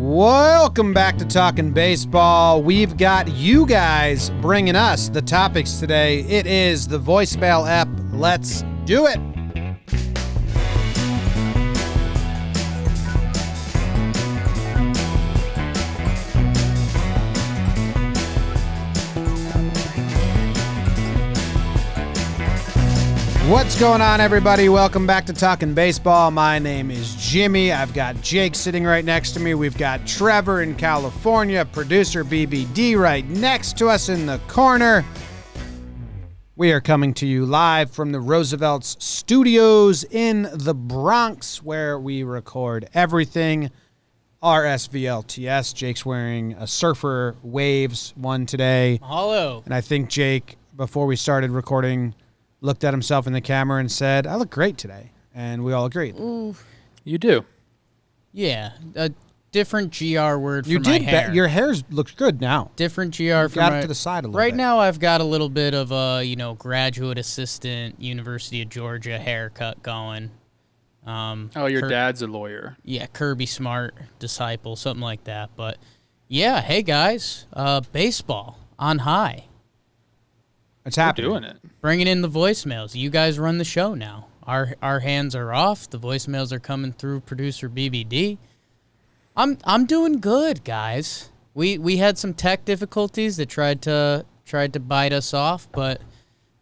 Welcome back to Talkin' Baseball. We've got you guys bringing us the topics today. It is the voicemail app. Let's do it. What's going on, everybody? Welcome back to Talkin' Baseball. My name is Jimmy. I've got Jake sitting right next to me. We've got Trevor in California, producer BBD right next to us in the corner. We are coming to you live from the Roosevelt's studios in the Bronx, where we record everything. RSVLTS. Jake's wearing a Surfer Waves one today. Hello. And I think Jake, before we started recording, looked at himself in the camera and said, I look great today. And we all agreed. Ooh. You do. Yeah. A different GR word for You my did. hair. Your hair looks good now. Different GR You for got my... it to the side a little Right bit. now I've got a little bit of a, graduate assistant, University of Georgia haircut going. Your dad's a lawyer. Yeah, Kirby Smart disciple, something like that. But, yeah, hey, guys. Baseball on high. It's We're happening. doing it. Bringing in the voicemails. You guys run the show now. Our hands are off. The voicemails are coming through producer BBD. I'm doing good, guys. We had some tech difficulties that tried to bite us off, but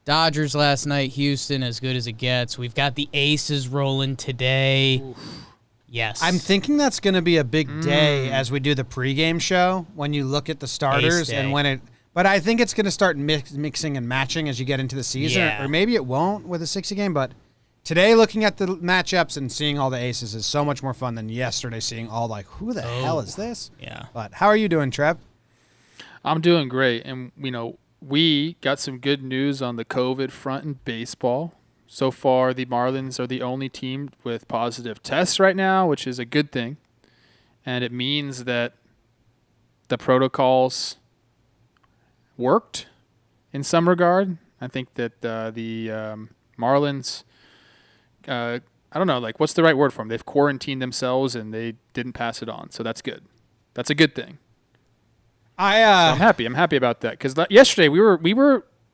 Dodgers last night, Houston as good as it gets. We've got the Aces rolling today. Oof. Yes. I'm thinking that's going to be a big day as we do the pregame show when you look at the starters and when it. But I think it's going to start mixing and matching as you get into the season, Yeah. or maybe it won't with a 60 game. But today, looking at the matchups and seeing all the aces is so much more fun than yesterday seeing all who the hell is this? Yeah. But how are you doing, Trev? I'm doing great. And, we got some good news on the COVID front in baseball. So far, the Marlins are the only team with positive tests right now, which is a good thing. And it means that the protocols worked in some regard. I think that the Marlins, I don't know, what's the right word for them? They've quarantined themselves and they didn't pass it on. So that's good. That's a good thing. I'm happy. I'm happy about that because yesterday it was grim.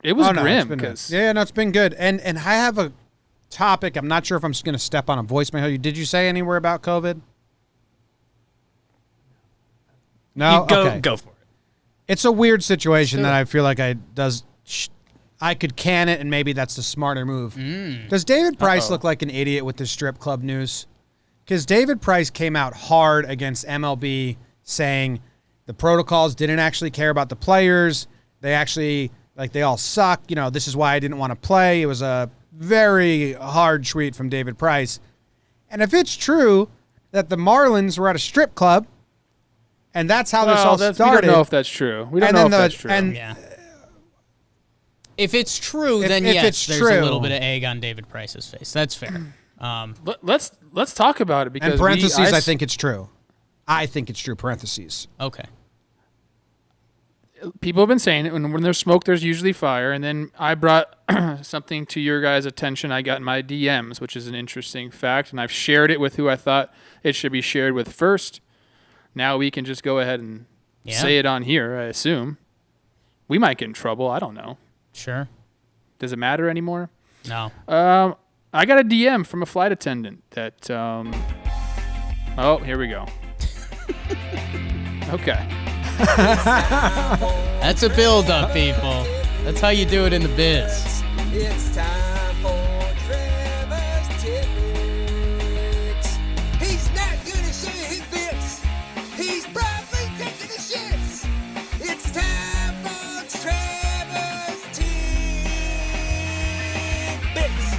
It's been good. And I have a topic. I'm not sure if I'm just going to step on a voicemail. Did you say anywhere about COVID? No? Go for it. It's a weird situation that I feel like I could can it, and maybe that's the smarter move. Does David Price look like an idiot with the strip club news? Because David Price came out hard against MLB saying the protocols didn't actually care about the players. They actually, they all suck. This is why I didn't want to play. It was a very hard tweet from David Price. And if it's true that the Marlins were at a strip club, and that's how this all started. We don't know if that's true. We don't know if that's true. If it's true, then yes, there's a little bit of egg on David Price's face. That's fair. Let's talk about it because in parentheses, I think it's true. I think it's true. Parentheses. Okay. People have been saying it. When there's smoke, there's usually fire. And then I brought something to your guys' attention I got in my DMs, which is an interesting fact. And I've shared it with who I thought it should be shared with first. Now we can just go ahead and say it on here, I assume. We might get in trouble. I don't know. Sure. Does it matter anymore? No. I got a DM from a flight attendant that, here we go. Okay. That's a build-up, people. That's how you do it in the biz. It's time for Trevor's tidbits. He's not gonna show you his bits. He's probably taking the shits. It's time for Trevor's tidbits.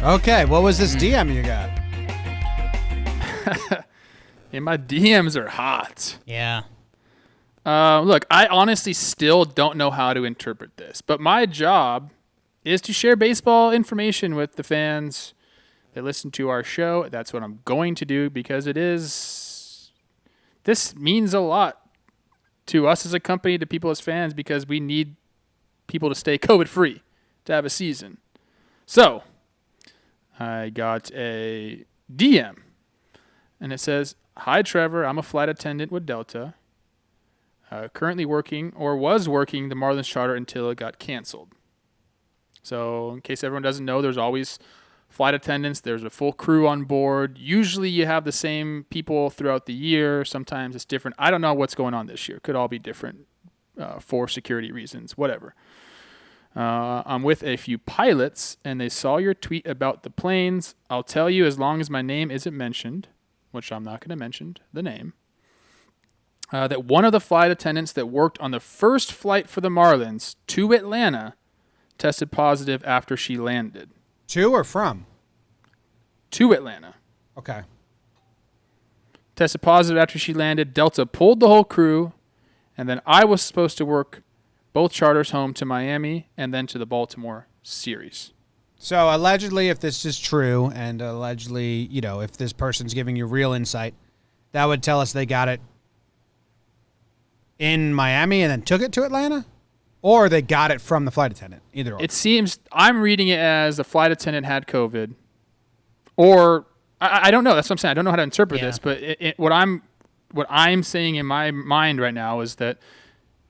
Okay, what was this DM you got? Yeah, my DMs are hot. Yeah. Look, I honestly still don't know how to interpret this, but my job is to share baseball information with the fans that listen to our show. That's what I'm going to do because this means a lot to us as a company, to people as fans, because we need people to stay COVID-free to have a season. So I got a DM And it says, "Hi, Trevor. I'm a flight attendant with Delta. Currently working or was working the Marlins charter until it got canceled." So in case everyone doesn't know, there's always flight attendants. There's a full crew on board. Usually you have the same people throughout the year. Sometimes it's different. I don't know what's going on this year. Could all be different for security reasons, whatever. I'm with a few pilots, and they saw your tweet about the planes. I'll tell you, as long as my name isn't mentioned, which I'm not going to mention the name, that one of the flight attendants that worked on the first flight for the Marlins to Atlanta tested positive after she landed. To or from? To Atlanta. Okay. Tested positive after she landed. Delta pulled the whole crew, and then I was supposed to work both charters home to Miami and then to the Baltimore series. So allegedly, if this is true, and allegedly, if this person's giving you real insight, that would tell us they got it in Miami and then took it to Atlanta? Or they got it from the flight attendant, either or. It seems, I'm reading it as the flight attendant had COVID. Or, I don't know. That's what I'm saying. I don't know how to interpret this. But what I'm saying in my mind right now is that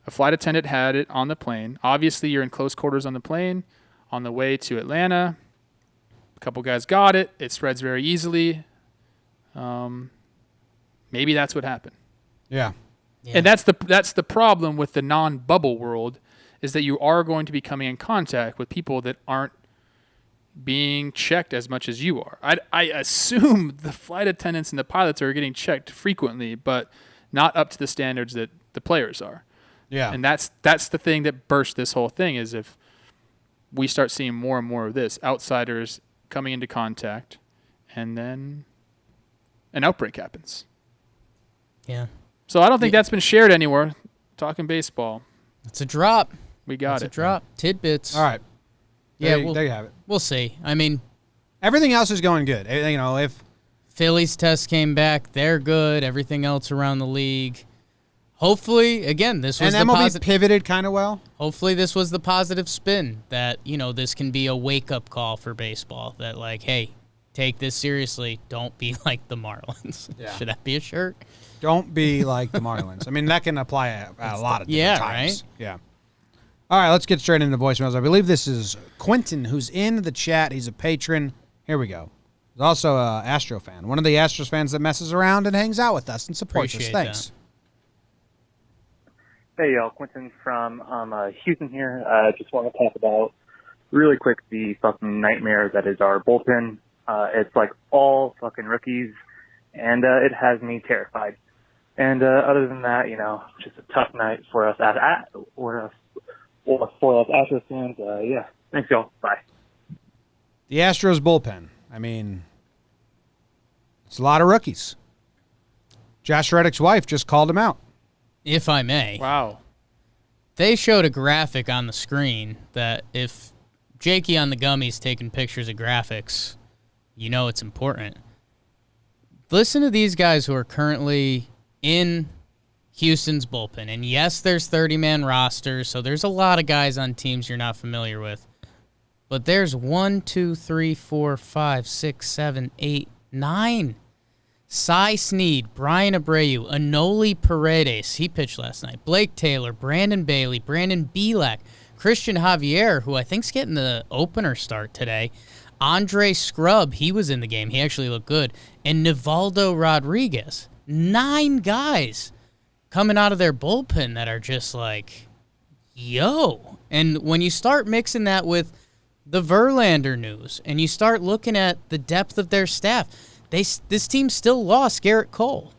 a flight attendant had it on the plane. Obviously, you're in close quarters on the plane. On the way to Atlanta, a couple guys got it. It spreads very easily. Maybe that's what happened. Yeah. And that's the problem with the non-bubble world, is that you are going to be coming in contact with people that aren't being checked as much as you are. I assume the flight attendants and the pilots are getting checked frequently, but not up to the standards that the players are. Yeah. And that's the thing that burst this whole thing, is if we start seeing more and more of this, outsiders coming into contact, and then an outbreak happens. Yeah. So I don't think that's been shared anywhere. Talking baseball. It's a drop. We got It's it. a drop. Tidbits. All right. Yeah, There you have it. We'll see. I mean, everything else is going good. If Phillies test came back, they're good. Everything else around the league. Hopefully, again, this was and the MLB pivoted kind of well. Hopefully, this was the positive spin that, this can be a wake-up call for baseball. That, hey, take this seriously. Don't be like the Marlins. Yeah. Should that be a shirt? Don't be like the Marlins. I mean, that can apply at a lot of different times. Right? Yeah. All right, let's get straight into voicemails. I believe this is Quentin, who's in the chat. He's a patron. Here we go. He's also an Astro fan. One of the Astros fans that messes around and hangs out with us and supports us. Thanks. Hey, y'all. Quentin from Houston here. Just want to talk about, really quick, the fucking nightmare that is our bullpen. It's like all fucking rookies, and it has me terrified. And other than that, just a tough night for us for us Astros fans. Yeah. Thanks, y'all. Bye. The Astros bullpen. I mean, it's a lot of rookies. Josh Reddick's wife just called him out. If I may. Wow. They showed a graphic on the screen that if Jakey on the Gummy's taking pictures of graphics, it's important. Listen to these guys who are currently in Houston's bullpen. And yes, there's 30-man rosters, so there's a lot of guys on teams you're not familiar with. But there's 1, 2, 3, 4, 5, 6, 7, 8, 9. Cy Snead, Brian Abreu, Anoli Paredes, he pitched last night, Blake Taylor, Brandon Bailey, Brandon Belak, Christian Javier, who I think's getting the opener start today, Andre Scrub, he was in the game, he actually looked good, and Nivaldo Rodriguez. 9 guys coming out of their bullpen that are just like, yo. And when you start mixing that with the Verlander news, and you start looking at the depth of their staff, this team still lost Garrett Cole.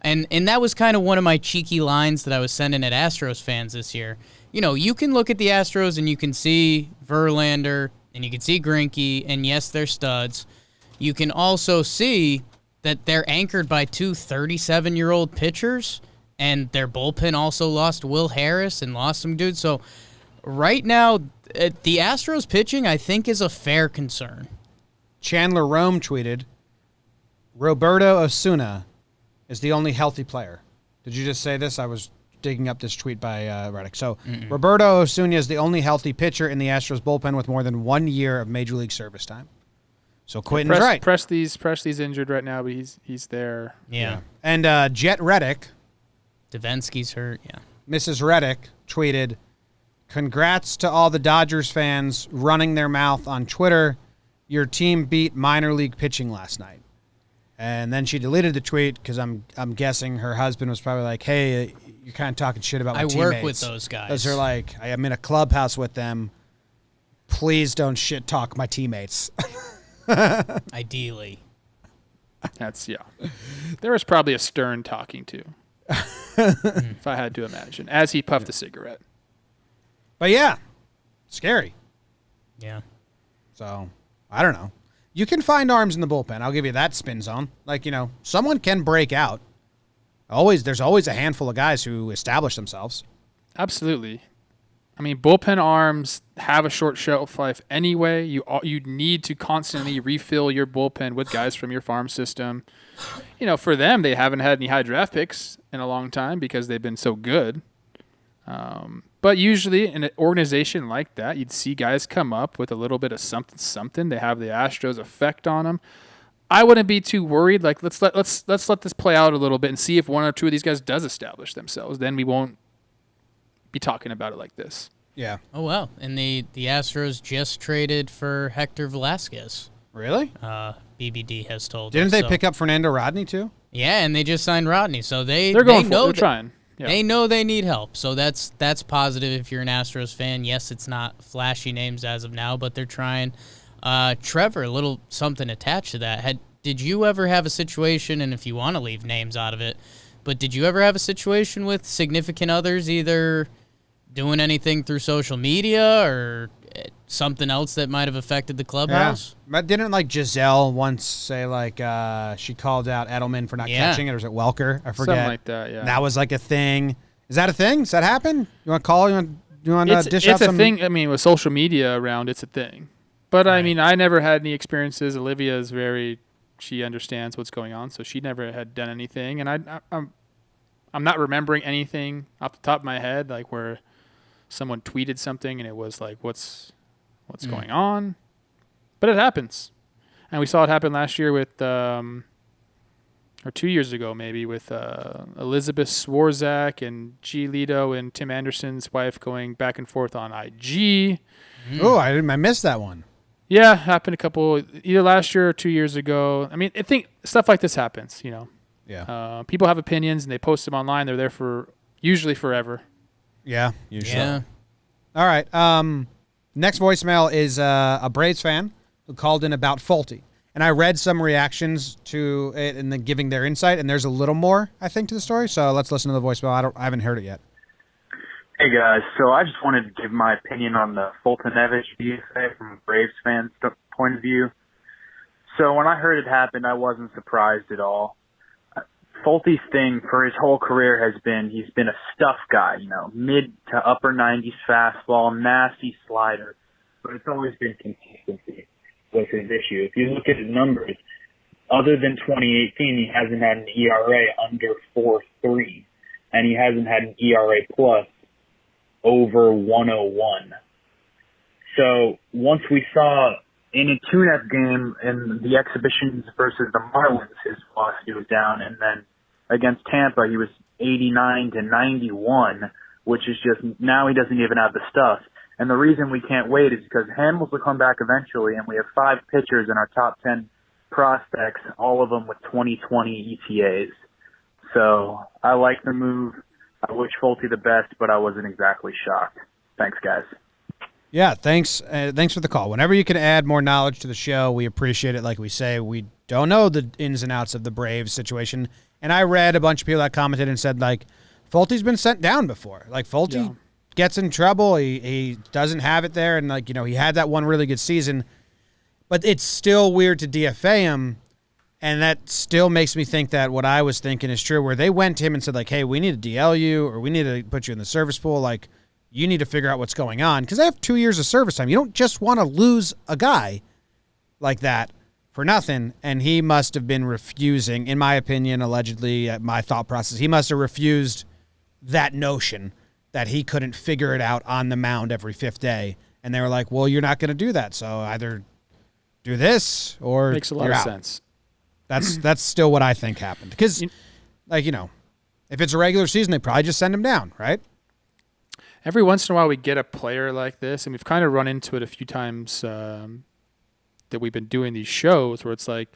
And that was kind of one of my cheeky lines that I was sending at Astros fans this year. You can look at the Astros and you can see Verlander and you can see Greinke, and yes, they're studs. You can also see that they're anchored by 2 37-year-old pitchers, and their bullpen also lost Will Harris and lost some dudes. So right now, the Astros pitching, I think, is a fair concern. Chandler Rome tweeted, Roberto Osuna is the only healthy player. Did you just say this? I was digging up this tweet by Reddick. So Roberto Osuna is the only healthy pitcher in the Astros bullpen with more than 1 year of Major League service time. So Quinton's right. Presley's injured right now, but he's there. Yeah. And Jet Reddick, Davinsky's hurt. Yeah. Mrs. Reddick, tweeted, "Congrats to all the Dodgers fans running their mouth on Twitter. Your team beat minor league pitching last night." And then she deleted the tweet because I'm guessing her husband was probably like, "Hey, you're kind of talking shit about my teammates. I work with those guys." Because they're like, I'm in a clubhouse with them. Please don't shit talk my teammates. Ideally. That's There was probably a stern talking to, if I had to imagine, as he puffed a cigarette. But yeah, scary. Yeah. So I don't know. You can find arms in the bullpen. I'll give you that spin zone. Like, someone can break out. There's always a handful of guys who establish themselves. Absolutely. I mean, bullpen arms have a short shelf life anyway. You need to constantly refill your bullpen with guys from your farm system. For them, they haven't had any high draft picks in a long time because they've been so good. But usually in an organization like that, you'd see guys come up with a little bit of something. They have the Astros effect on them. I wouldn't be too worried. Like let's let this play out a little bit and see if one or two of these guys does establish themselves. Then we won't be talking about it like this. Yeah. Oh, wow. And the Astros just traded for Hector Velasquez. Really? BBD has told Didn't us. they pick up Fernando Rodney too? Yeah, and they just signed Rodney. So they're trying. Yeah. They know they need help. So that's positive if you're an Astros fan. Yes, it's not flashy names as of now, but they're trying. Trevor, a little something attached to that. Did you ever have a situation, and if you want to leave names out of it, but did you ever have a situation with significant others either doing anything through social media or something else that might have affected the clubhouse? Yeah. But didn't Giselle once say she called out Edelman for not catching it, or was it Welker? I forget. Something like that, yeah. That was a thing. Is that a thing? Does that happen? You want to call? You want to dish out some? It's a thing. I mean, with social media around, it's a thing. But, right. I mean, I never had any experiences. Olivia is she understands what's going on, so she never had done anything. And I'm not remembering anything off the top of my head, like where someone tweeted something and it was like, what's going on? But it happens. And we saw it happen last year with, or 2 years ago maybe, with Elizabeth Swarzak and G. Lito and Tim Anderson's wife going back and forth on IG. Oh, I missed that one. Yeah, happened either last year or 2 years ago. I mean, I think stuff like this happens, Yeah. People have opinions and they post them online. They're there for usually forever. Yeah, usually. Yeah. All right. Next voicemail is a Braves fan who called in about Folty. And I read some reactions to it and then giving their insight, and there's a little more, I think, to the story. So let's listen to the voicemail. I haven't heard it yet. Hey guys, so I just wanted to give my opinion on the Foltynewicz DFA from a Braves fan's point of view. So when I heard it happen, I wasn't surprised at all. Folty's thing for his whole career has been he's been a stuff guy, mid to upper 90s fastball, nasty slider, but it's always been consistency was his issue. If you look at his numbers, other than 2018, he hasn't had an ERA under 4.3, and he hasn't had an ERA plus over 101. So once we saw in a tune-up game in the exhibitions versus the Marlins, his velocity was down, and then against Tampa, he was 89 to 91, which is just now he doesn't even have the stuff. And the reason we can't wait is because Hamels will come back eventually, and we have 5 pitchers in our top 10 prospects, all of them with 2020 ETAs. So I like the move. I wish Folty the best, but I wasn't exactly shocked. Thanks, guys. Yeah, thanks. Thanks for the call. Whenever you can add more knowledge to the show, we appreciate it. Like we say, we don't know the ins and outs of the Braves situation. And I read a bunch of people that commented and said, Folty's been sent down before. Folty gets in trouble. He doesn't have it there. And, he had that one really good season. But it's still weird to DFA him. And that still makes me think that what I was thinking is true, where they went to him and said, hey, we need to DL you, or we need to put you in the service pool. You need to figure out what's going on. Because they have 2 years of service time. You don't just want to lose a guy like that for nothing. And he must have been refusing, in my opinion, allegedly, my thought process, he must have refused that notion that he couldn't figure it out on the mound every 5th day. And they were like, well, you're not going to do that. So either do this or Makes a lot you're of out. sense. That's still what I think happened. Because, if it's a regular season, they probably just send him down, right? Every once in a while, we get a player like this, and we've kind of run into it a few times that we've been doing these shows where it's like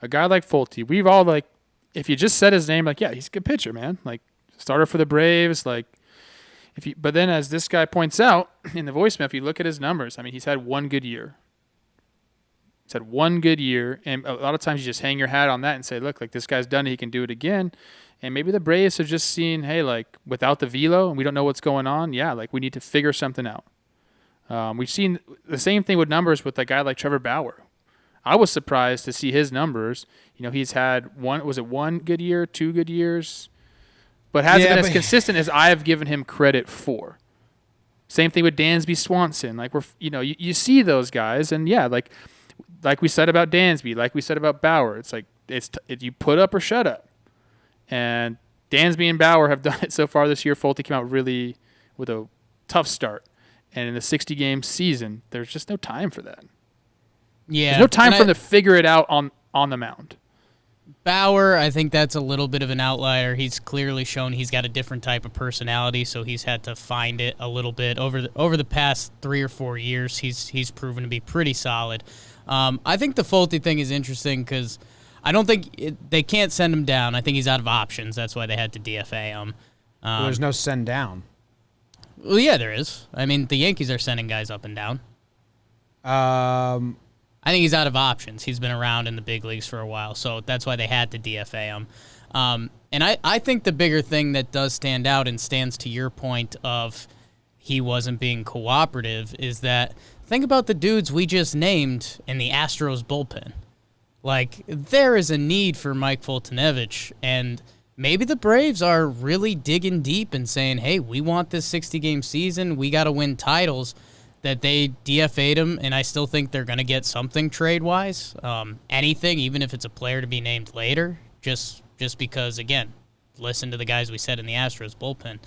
a guy like Folty. We've all like, if you just said his name, like, yeah, he's a good pitcher, man. Like, starter for the Braves. Like, but then as this guy points out in the voicemail, if you look at his numbers, I mean, he's had one good year. He's had one good year, and a lot of times you just hang your hat on that and say, look, like this guy's done it, he can do it again. And maybe the Braves have just seen, hey, like without the velo and we don't know what's going on, yeah, like we need to figure something out. We've seen the same thing with numbers with a guy like Trevor Bauer. I was surprised to see his numbers. He's had one good year, 2 good years, but hasn't been as consistent as I have given him credit for. Same thing with Dansby Swanson. Like you see those guys, and yeah, like we said about Dansby, like we said about Bauer, it's like you put up or shut up. And Dansby and Bauer have done it so far this year. Folty came out really with a tough start. And in the 60-game season, there's just no time for that. Yeah. There's no time for them to figure it out on the mound. Bauer, I think that's a little bit of an outlier. He's clearly shown he's got a different type of personality, so he's had to find it a little bit. Over the past 3 or 4 years, he's proven to be pretty solid. I think the Folty thing is interesting because I don't think they can't send him down. I think he's out of options. That's why they had to DFA him. There's no send down. Well, yeah, there is. I mean, the Yankees are sending guys up and down. I think he's out of options. He's been around in the big leagues for a while, so that's why they had to DFA him. And I think the bigger thing that does stand out and stands to your point of he wasn't being cooperative is that think about the dudes we just named in the Astros bullpen. Like, there is a need for Mike Foltynewicz, and maybe the Braves are really digging deep and saying, hey, we want this 60-game season. We got to win titles. That they DFA'd him, and I still think they're going to get something trade-wise. Anything, even if it's a player to be named later, just because, again, listen to the guys we said in the Astros bullpen.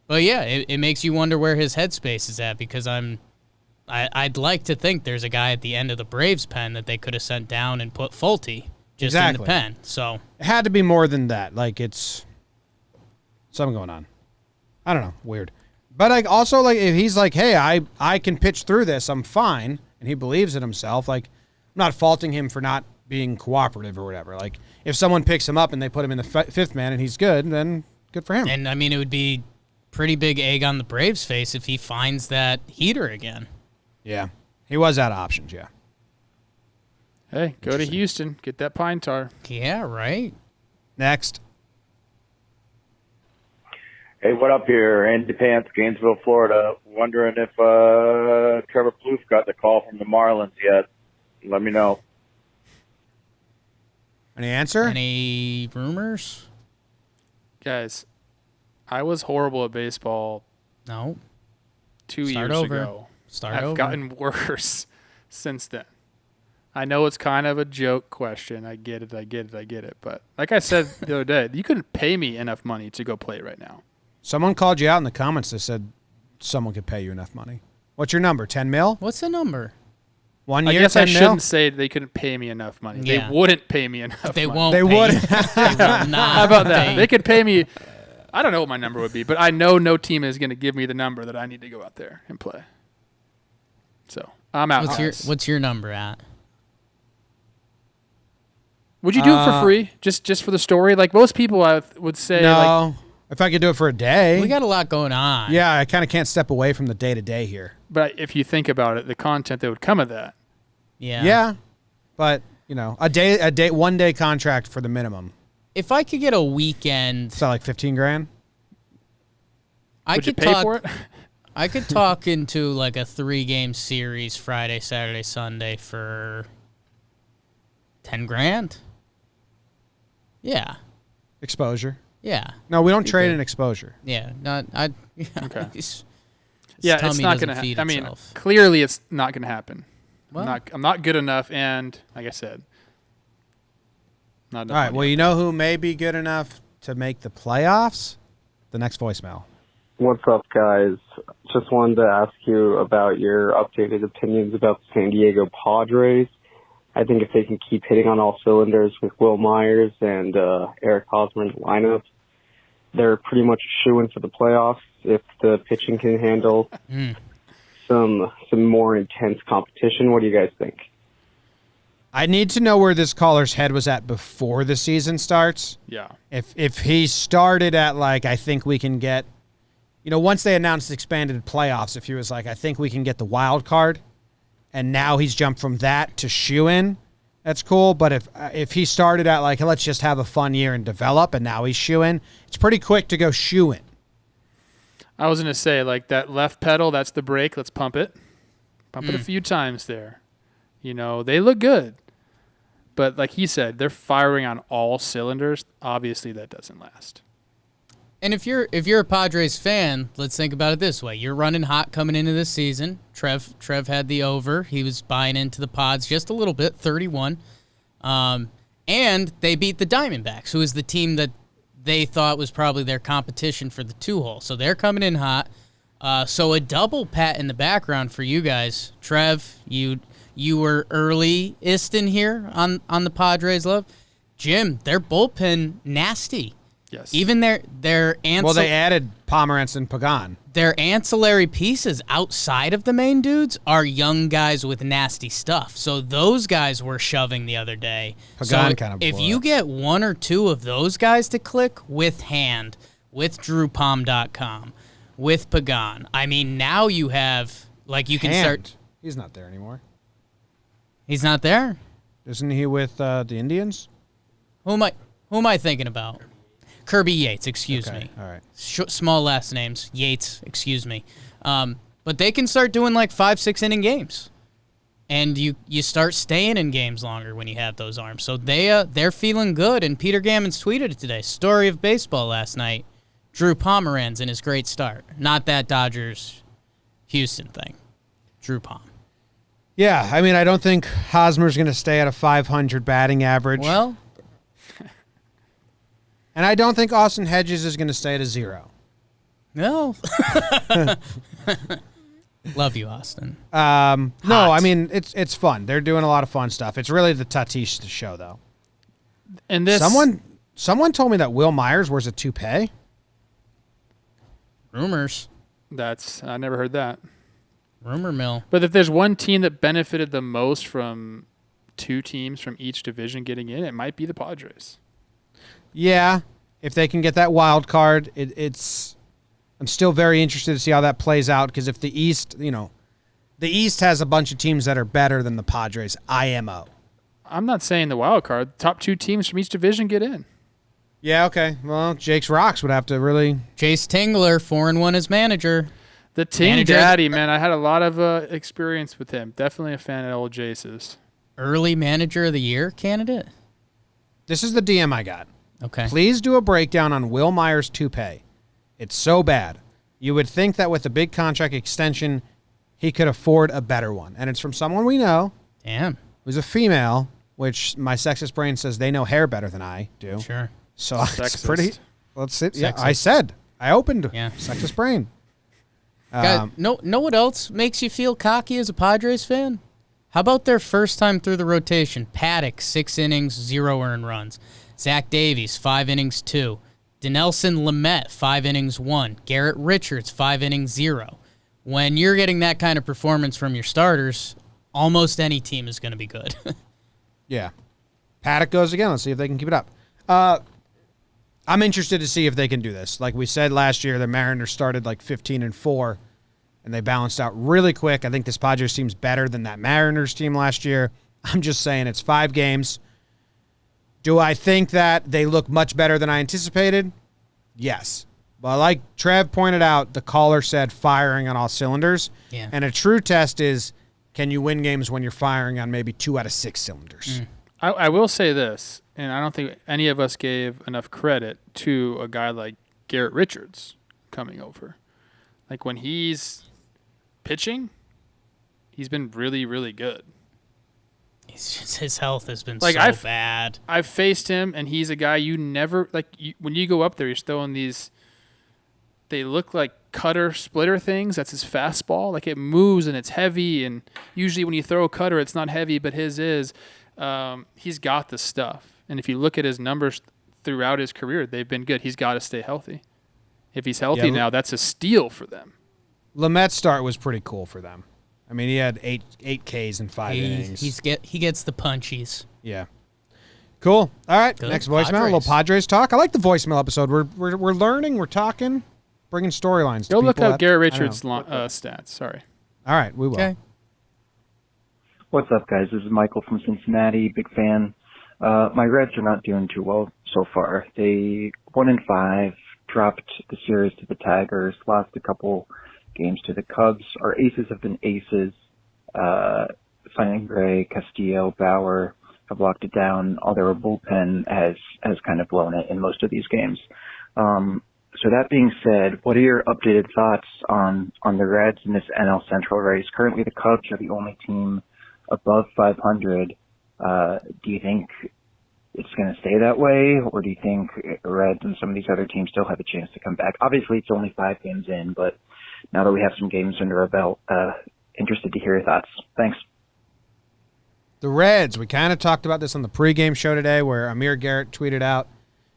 But, yeah, it makes you wonder where his headspace is at because I'd like to think there's a guy at the end of the Braves pen that they could have sent down and put Folty just in the pen. So it had to be more than that. Like, it's something going on. I don't know. Weird. But also, if he's like, hey, I can pitch through this, I'm fine, and he believes in himself, like, I'm not faulting him for not being cooperative or whatever. Like, if someone picks him up and they put him in the fifth man and he's good, then good for him. And, I mean, it would be pretty big egg on the Braves' face if he finds that heater again. Yeah. He was out of options, yeah. Hey, go to Houston. Get that pine tar. Yeah, right. Next. Hey, what up here? Andy Pants, Gainesville, Florida. Wondering if Trevor Plouffe got the call from the Marlins yet. Let me know. Any answer? Any rumors? Guys, I was horrible at baseball No. 2 Start years over. ago. Start I've over. gotten worse since then. I know it's kind of a joke question. I get it. But like I said the other day, you couldn't pay me enough money to go play right now. Someone called you out in the comments that said someone could pay you enough money. What's your number, 10 mil? What's the number? 1 I year, guess 10 I mil? shouldn't say they couldn't pay me enough money. Yeah. They wouldn't pay me enough They money. won't. They pay you. wouldn't. They will not. How about that? pay They could pay me. I don't know what my number would be, but I know no team is going to give me the number that I need to go out there and play. So I'm out. What's your number at? Would you do it for free, just for the story? Like most people, I would say. No. If I could do it for a day. We got a lot going on. Yeah, I kind of can't step away from the day-to-day here. But if you think about it, the content that would come of that. Yeah. Yeah. But, a 1 day contract for the minimum. If I could get a weekend, Is that like 15 grand? I Would you could pay talk. for it? I could talk into like a 3-game series Friday, Saturday, Sunday for 10 grand. Yeah. Exposure. Yeah. No, we don't trade in exposure. Yeah. Not. I. Okay. His Yeah, it's tummy not doesn't going to feed happen. I mean, itself. clearly it's not going to happen. Well, I'm not good enough, and like I said, not enough All right, money well, out you know who may be good enough to make the playoffs? The next voicemail. What's up, guys? Just wanted to ask you about your updated opinions about the San Diego Padres. I think if they can keep hitting on all cylinders with Will Myers and Eric Hosmer in the lineup, they're pretty much a shoo-in for the playoffs if the pitching can handle some more intense competition. What do you guys think? I need to know where this caller's head was at before the season starts. Yeah. If he started at, like, I think we can get, once they announced expanded playoffs, if he was like, I think we can get the wild card, and now he's jumped from that to shoe-in, that's cool. But if he started at, like, let's just have a fun year and develop, and now he's shoe-in, it's pretty quick to go shoe-in. I was going to say, like, that left pedal, that's the brake. Let's pump it. Pump it a few times there. They look good. But like he said, they're firing on all cylinders. Obviously, that doesn't last. And if you're a Padres fan, let's think about it this way. You're running hot coming into this season. Trev had the over. He was buying into the Pods just a little bit, 31. And they beat the Diamondbacks, who is the team that they thought was probably their competition for the 2-hole. So they're coming in hot. So a double pat in the background for you guys. Trev, you were earliest in here on the Padres, love. Jim, their bullpen nasty. Yes. Even their Well, they added Pomerantz and Pagan. Their ancillary pieces outside of the main dudes are young guys with nasty stuff. So those guys were shoving the other day. Pagan so kind of if blew you up. get one or two of those guys to click with Hand, with DrewPalm.com, with Pagan, I mean, now you have, like, you can start. He's not there anymore. He's not there? Isn't he with the Indians? Who am I thinking about? Kirby Yates, excuse me. All right. Small last names. Yates, excuse me. But they can start doing like 5-6 inning games. And you start staying in games longer when you have those arms. So they're feeling good. And Peter Gammons tweeted it today. Story of baseball last night. Drew Pomeranz in his great start. Not that Dodgers-Houston thing. Drew Palm. Yeah, I mean, I don't think Hosmer's going to stay at a 500 batting average. Well, and I don't think Austin Hedges is going to stay at a 0. no. Love you, Austin. No, I mean, it's fun. They're doing a lot of fun stuff. It's really the Tatis show, though. And this Someone told me that Will Myers wears a toupee. Rumors. I never heard that. Rumor mill. But if there's one team that benefited the most from two teams from each division getting in, it might be the Padres. Yeah, if they can get that wild card, I'm still very interested to see how that plays out, because if the East, the East has a bunch of teams that are better than the Padres, IMO. I'm not saying the wild card. Top two teams from each division get in. Yeah, okay. Well, Jake's Rocks would have to really... Chase Tingler, 4-1 as manager. The Ting Manager. Daddy, man. I had a lot of experience with him. Definitely a fan of old Jace's. Early manager of the year candidate? This is the DM I got. Okay. Please do a breakdown on Will Myers' toupee. It's so bad. You would think that with a big contract extension, he could afford a better one. And it's from someone we know. Damn. Who's a female, which my sexist brain says they know hair better than I do. Sure. So it's Sexist. pretty... Let's see. Yeah, Sexist. I opened Yeah. sexist brain. Guys, know what else makes you feel cocky as a Padres fan? How about their first time through the rotation? Paddock, 6 innings, 0 earned runs. Zach Davies, 5 innings, 2. Dinelson Lamet, 5 innings, 1. Garrett Richards, 5 innings, 0. When you're getting that kind of performance from your starters, almost any team is going to be good. Yeah. Paddock goes again. Let's see if they can keep it up. I'm interested to see if they can do this. Like we said last year, the Mariners started like 15-4, and they balanced out really quick. I think this Padres team's better than that Mariners team last year. I'm just saying it's 5 games. Do I think that they look much better than I anticipated? Yes. But like Trev pointed out, the caller said firing on all cylinders. Yeah. And a true test is, can you win games when you're firing on maybe 2 out of 6 cylinders? I will say this, and I don't think any of us gave enough credit to a guy like Garrett Richards coming over. Like when he's pitching, he's been really, really good. His health has been Like, so I've- bad. I've faced him, and he's a guy you never when you go up there, he's throwing these. They look like cutter splitter things. That's his fastball. Like, it moves and it's heavy. And usually when you throw a cutter, it's not heavy, but his is. He's got the stuff. And if you look at his numbers throughout his career, they've been good. He's got to stay healthy. If he's healthy now, that's a steal for them. Lamet's start was pretty cool for them. I mean, he had eight Ks in 5 innings. He gets the punchies. Yeah. Cool. All right. Good. Next voicemail. Padres. A little Padres talk. I like the voicemail episode. We're learning. We're talking. Bringing storylines. Go to look people up Garrett Richards' stats. Sorry. All right. We will. Okay. What's up, guys? This is Michael from Cincinnati. Big fan. My Reds are not doing too well so far. They 1-5, dropped the series to the Tigers, lost a couple games to the Cubs. Our aces have been aces. Signing Gray, Castillo, Bauer have locked it down. Although our bullpen has kind of blown it in most of these games. So that being said, what are your updated thoughts on the Reds in this NL Central race? Currently, the Cubs are the only team above 500. Do you think it's going to stay that way, or do you think Reds and some of these other teams still have a chance to come back? Obviously, it's only 5 games in, but now that we have some games under our belt, interested to hear your thoughts. Thanks. The Reds, we kind of talked about this on the pregame show today where Amir Garrett tweeted out,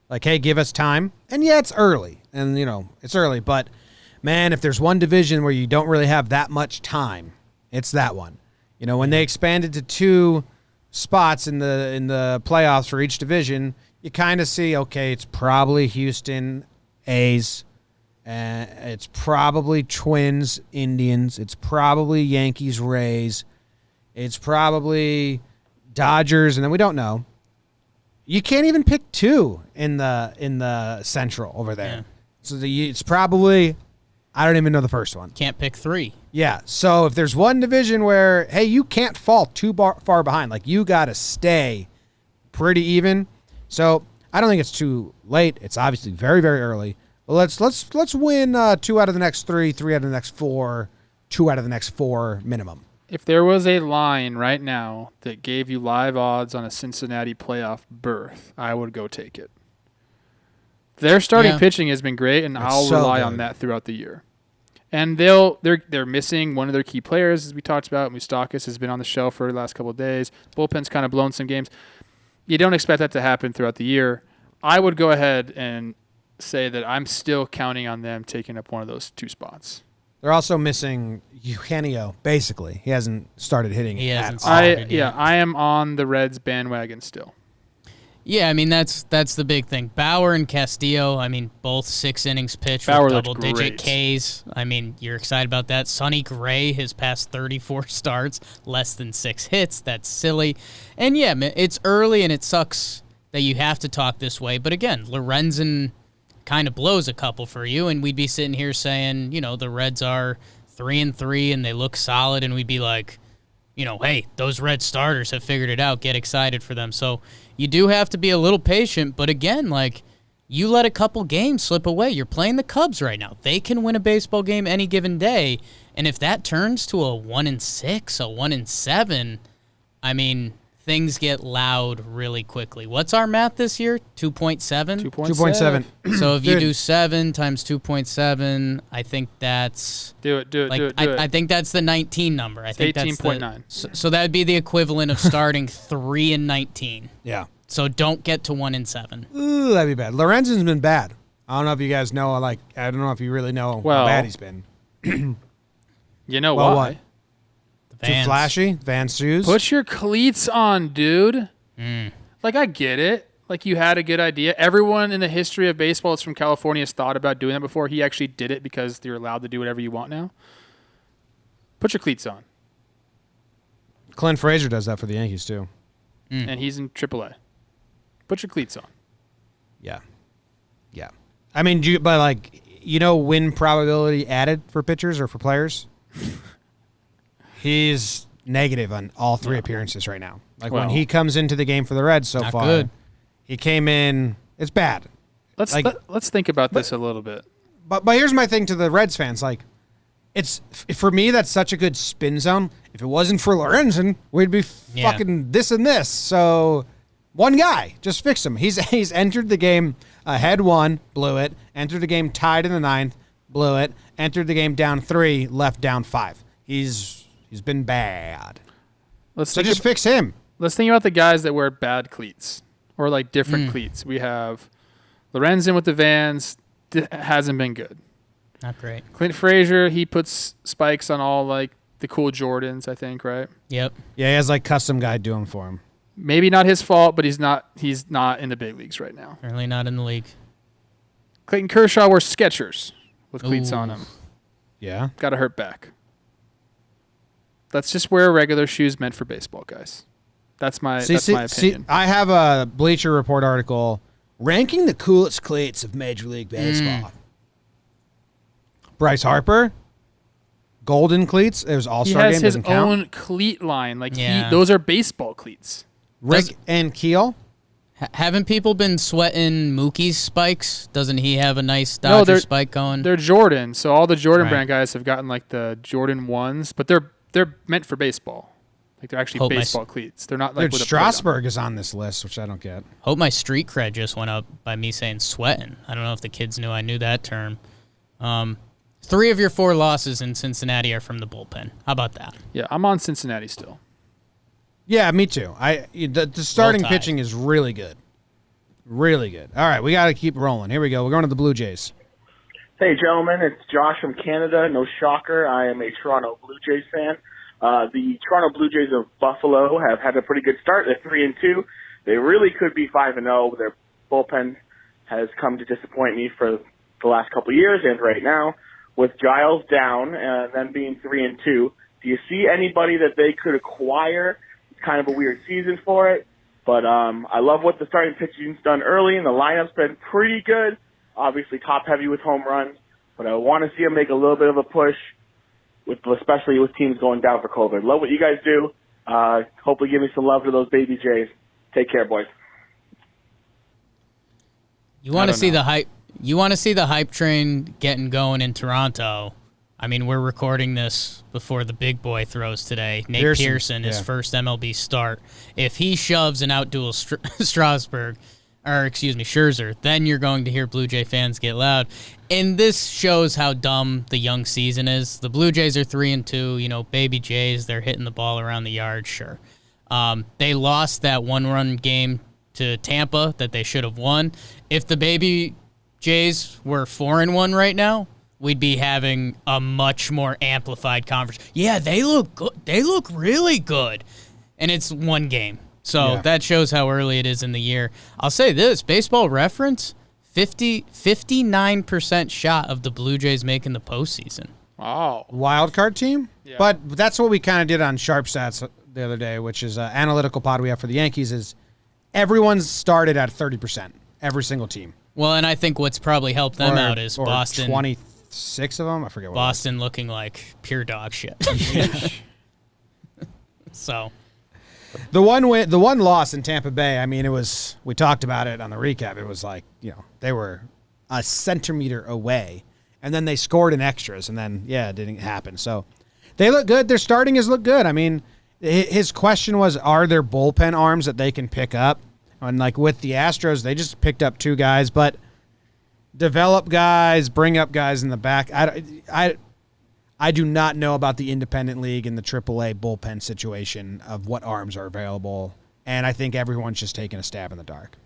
like, hey, give us time. And, yeah, it's early. And, it's early. But, man, if there's one division where you don't really have that much time, it's that one. When they expanded to 2 spots in the playoffs for each division, you kind of see, okay, it's probably Houston, A's, it's probably Twins, Indians, it's probably Yankees, Rays, it's probably Dodgers, and then we don't know. You can't even pick 2 in the Central over there. Yeah. So it's probably, I don't even know the first one. Can't pick 3. Yeah, so if there's one division where, hey, you can't fall too far behind, like you got to stay pretty even. So I don't think it's too late. It's obviously very, very early. But let's win 2 out of the next 3, 3 out of the next 4, 2 out of the next 4 minimum. If there was a line right now that gave you live odds on a Cincinnati playoff berth, I would go take it. Their starting pitching has been great, and I'll rely on that throughout the year. And they're missing one of their key players, as we talked about. Moustakas has been on the shelf for the last couple of days. Bullpen's kind of blown some games. You don't expect that to happen throughout the year. I would go ahead and say that I'm still counting on them taking up one of those 2 spots. They're also missing Eugenio, basically. He hasn't started hitting it. I am on the Reds bandwagon still. Yeah, I mean, that's the big thing. Bauer and Castillo, I mean, both 6 innings pitched Bauer with looked double-digit great. Ks. I mean, you're excited about that. Sonny Gray, his past 34 starts, less than 6 hits. That's silly. And, yeah, it's early, and it sucks that you have to talk this way. But, again, Lorenzen kind of blows a couple for you, and we'd be sitting here saying, the Reds are 3-3, and they look solid, and we'd be like, hey, those Red starters have figured it out. Get excited for them. So you do have to be a little patient. But again, you let a couple games slip away. You're playing the Cubs right now. They can win a baseball game any given day. And if that turns to a 1-6, a 1-7, I mean, things get loud really quickly. What's our math this year? 2.7? 2.7. So if you do 7 times 2.7, I think that's... Do it. I think that's the 19 number. I think 18.9. So that would be the equivalent of starting 3-19. Yeah. So don't get to 1-7. Ooh, that'd be bad. Lorenzen's been bad. I don't know if you guys know, I don't know if you really know how bad he's been. You know why? What? Too flashy? Vans shoes? Put your cleats on, dude. I get it. You had a good idea. Everyone in the history of baseball that's from California has thought about doing that before. He actually did it because you're allowed to do whatever you want now. Put your cleats on. Clint Frazier does that for the Yankees, too. And he's in AAA. Put your cleats on. Yeah. I mean, win probability added for pitchers or for players? He's negative on all 3 appearances right now. When he comes into the game for the Reds so far, good. He came in. It's bad. Let's think about this a little bit. But here's my thing to the Reds fans. It's for me, that's such a good spin zone. If it wasn't for Lorenzen, we'd be fucking this and this. So one guy, just fix him. He's entered the game ahead 1, blew it. Entered the game tied in the 9th, blew it. Entered the game down 3, left down 5. He's been bad. So just fix him. Let's think about the guys that wear bad cleats or like different cleats. We have Lorenzen with the Vans. Hasn't been good. Not great. Clint Frazier, he puts spikes on all like the cool Jordans, I think, right? Yep. Yeah, he has like custom guy doing for him. Maybe not his fault, but he's not in the big leagues right now. Certainly not in the league. Clayton Kershaw wears Skechers with cleats on them. Yeah. Got to hurt back. Let's just wear regular shoes meant for baseball, guys. That's my opinion. I have a Bleacher Report article ranking the coolest cleats of Major League Baseball. Bryce Harper, golden cleats. It was All-Star game. He has his doesn't count. own cleat line. Like those are baseball cleats. Rick and Keel. Haven't people been sweating Mookie's spikes? Doesn't he have a nice Dodger spike going? They're Jordan, so all the Jordan brand guys have gotten like the Jordan 1s, but they're meant for baseball. Like they're actually baseball cleats. They're not like Dude, Strasburg is on this list, which I don't get. Hope my street cred just went up by me saying sweating. I don't know if the kids knew I knew that term. 3 of your 4 losses in Cincinnati are from the bullpen. How about that? Yeah, I'm on Cincinnati still. Yeah, me too. The starting pitching is really good. Really good. All right, we got to keep rolling. Here we go. We're going to the Blue Jays. Hey, gentlemen. It's Josh from Canada. No shocker. I am a Toronto Blue Jays fan. The Toronto Blue Jays of Buffalo have had a pretty good start. They're 3-2. They really could be 5-0. Their bullpen has come to disappoint me for the last couple of years and right now. With Giles down and them being 3-2, do you see anybody that they could acquire? It's kind of a weird season for it, but I love what the starting pitching's done early, and the lineup's been pretty good. Obviously top heavy with home runs, but I want to see them make a little bit of a push, especially with teams going down for COVID. Love what you guys do. Hopefully give me some love to those baby Jays. Take care, boys. You want to see the hype? You want to see the hype train getting going in Toronto? I mean, we're recording this before the big boy throws today. Nate Pearson, his first MLB start. If he shoves and outduels Scherzer, then you're going to hear Blue Jay fans get loud. And this shows how dumb the young season is. The Blue Jays are 3-2. You know, baby Jays, they're hitting the ball around the yard, sure. They lost that one-run game to Tampa that they should have won. If the baby Jays were 4-1 right now, we'd be having a much more amplified conversation. Yeah, they look good. They look really good. And it's one game. So that shows how early it is in the year. I'll say this, Baseball Reference, 59% shot of the Blue Jays making the postseason. Wow. Wild card team? Yeah. But that's what we kind of did on Sharp Stats the other day, which is an analytical pod we have for the Yankees, is everyone's started at 30%, every single team. Well, and I think what's probably helped them out is Boston. 26 of them? I forget what Boston looking like pure dog shit. So. The one loss in Tampa Bay, I mean, we talked about it on the recap. It was like, they were a centimeter away, and then they scored in extras, and then, it didn't happen. So they look good. Their starting has looked good. I mean, his question was, are there bullpen arms that they can pick up? And like with the Astros, they just picked up 2 guys, but develop guys, bring up guys in the back. I do not know about the independent league and the AAA bullpen situation of what arms are available, and I think everyone's just taking a stab in the dark.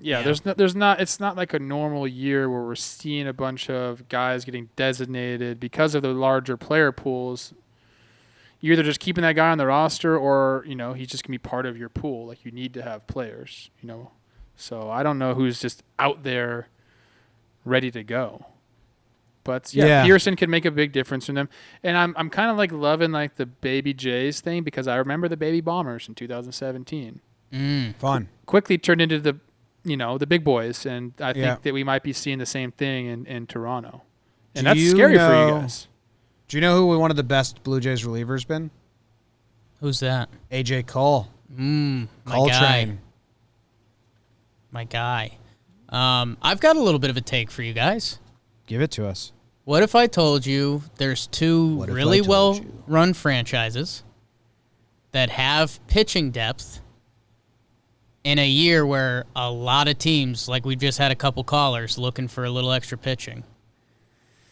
Yeah, it's not like a normal year where we're seeing a bunch of guys getting designated because of the larger player pools. You're either just keeping that guy on the roster or, he's just going to be part of your pool. Like, you need to have players, So I don't know who's just out there ready to go. But, Pearson could make a big difference for them. And I'm kind of, like, loving, like, the Baby Jays thing because I remember the Baby Bombers in 2017. Fun. Quickly turned into the big boys. And I think that we might be seeing the same thing in Toronto. And that's scary for you guys. Do you know who one of the best Blue Jays relievers been? Who's that? A.J. Cole. Coltrane. My guy. I've got a little bit of a take for you guys. Give it to us. What if I told you there's 2 really well-run franchises that have pitching depth in a year where a lot of teams, like we've just had a couple callers, looking for a little extra pitching?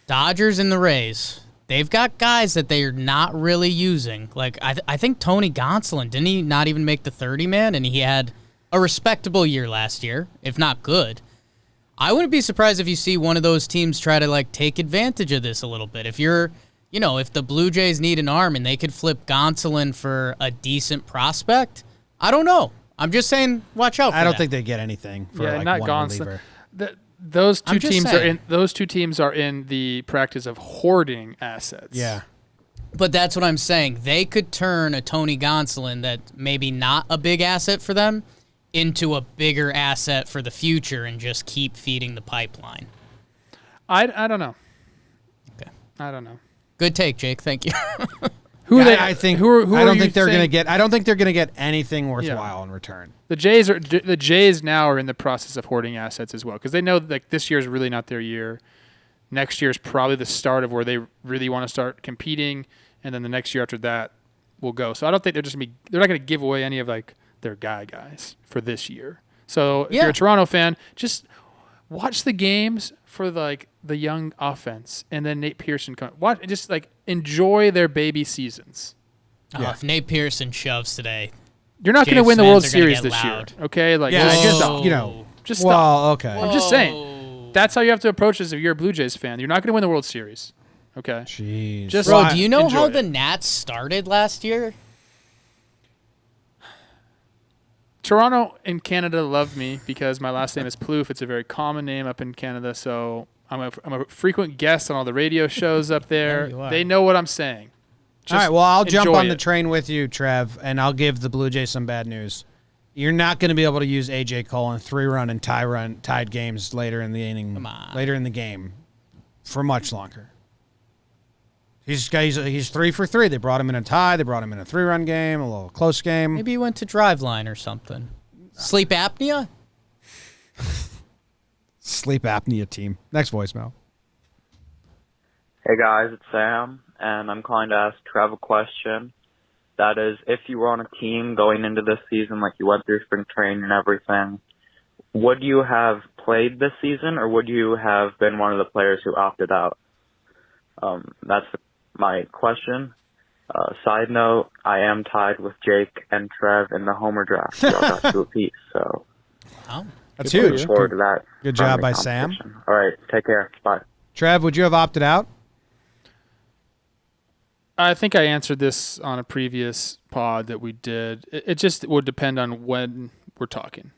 Dodgers and the Rays. They've got guys that they're not really using. Like, I think Tony Gonsolin, didn't he not even make the 30-man? And he had a respectable year last year, if not good. I wouldn't be surprised if you see one of those teams try to, like, take advantage of this a little bit. If you're, if the Blue Jays need an arm and they could flip Gonsolin for a decent prospect, I don't know. I'm just saying, watch out for I don't that. think they get anything for not one Gonsolin. reliever. Those two teams are in the practice of hoarding assets. Yeah. But that's what I'm saying. They could turn a Tony Gonsolin that maybe not a big asset for them into a bigger asset for the future and just keep feeding the pipeline. I don't know. Okay. I don't know. Good take, Jake. Thank you. I don't think they're saying- going to get anything worthwhile in return. The Jays now are in the process of hoarding assets as well because they know that this year is really not their year. Next year is probably the start of where they really want to start competing, and then the next year after that will go. So I don't think they're not going to give away any of like their guys for this year. So if you're a Toronto fan, just watch the games for like the young offense, and then Nate Pearson just like enjoy their baby seasons. If Nate Pearson shoves today, you're not going to win the World Series this year, okay? Like, just stop. Just stop. Well, okay. I'm just saying. That's how you have to approach this if you're a Blue Jays fan. You're not going to win the World Series, okay? Jeez. Just Bro, do you know how it. the Nats started last year? Toronto and Canada love me because my last name is Plouffe. It's a very common name up in Canada, so I'm a frequent guest on all the radio shows up there. They know what I'm saying. All right, well, I'll jump on it. the train with you, Trev, and I'll give the Blue Jays some bad news. You're not going to be able to use A.J. Cole in 3-run and tied games later in the inning, later in the game, for much longer. He's 3 for 3. They brought him in a tie. They brought him in a 3-run game, a little close game. Maybe he went to Driveline or something. Sleep apnea? Sleep apnea team. Next voicemail. Hey guys, it's Sam, and I'm calling to ask Trev a question. That is, if you were on a team going into this season, like you went through spring training and everything, would you have played this season, or would you have been one of the players who opted out? That's my question. Side note, I am tied with Jake and Trev in the Homer draft. We all got 2 apiece, so that's huge. Looking forward to that. Good job by Sam. All right, take care. Bye. Trev, would you have opted out? I think I answered this on a previous pod that we did. It just would depend on when we're talking.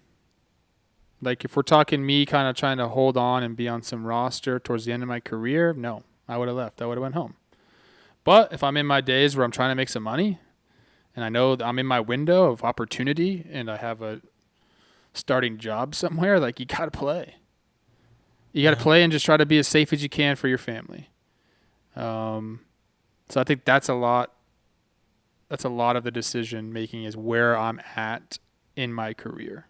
Like if we're talking me kind of trying to hold on and be on some roster towards the end of my career, no, I would have left. I would have went home. But if I'm in my days where I'm trying to make some money and I know that I'm in my window of opportunity and I have a starting job somewhere, like you got to play. You got to play and just try to be as safe as you can for your family. So I think that's a lot of the decision making is where I'm at in my career.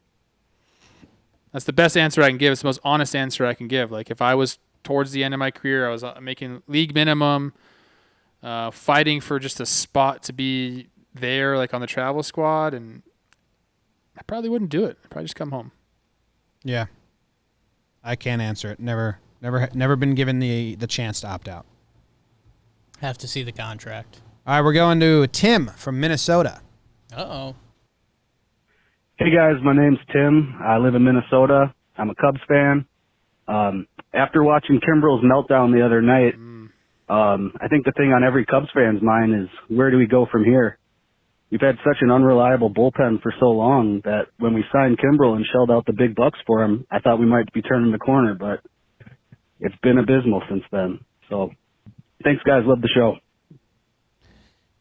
That's the best answer I can give. It's the most honest answer I can give. Like if I was towards the end of my career, I was making league minimum, fighting for just a spot to be there, like on the travel squad, and I probably wouldn't do it. I'd probably just come home. Yeah. I can't answer it. Never been given the chance to opt out. Have to see the contract. All right, we're going to Tim from Minnesota. Uh-oh. Hey, guys. My name's Tim. I live in Minnesota. I'm a Cubs fan. After watching Kimbrel's meltdown the other night, I think the thing on every Cubs fan's mind is, where do we go from here? We've had such an unreliable bullpen for so long that when we signed Kimbrel and shelled out the big bucks for him, I thought we might be turning the corner, but it's been abysmal since then. So thanks, guys. Love the show.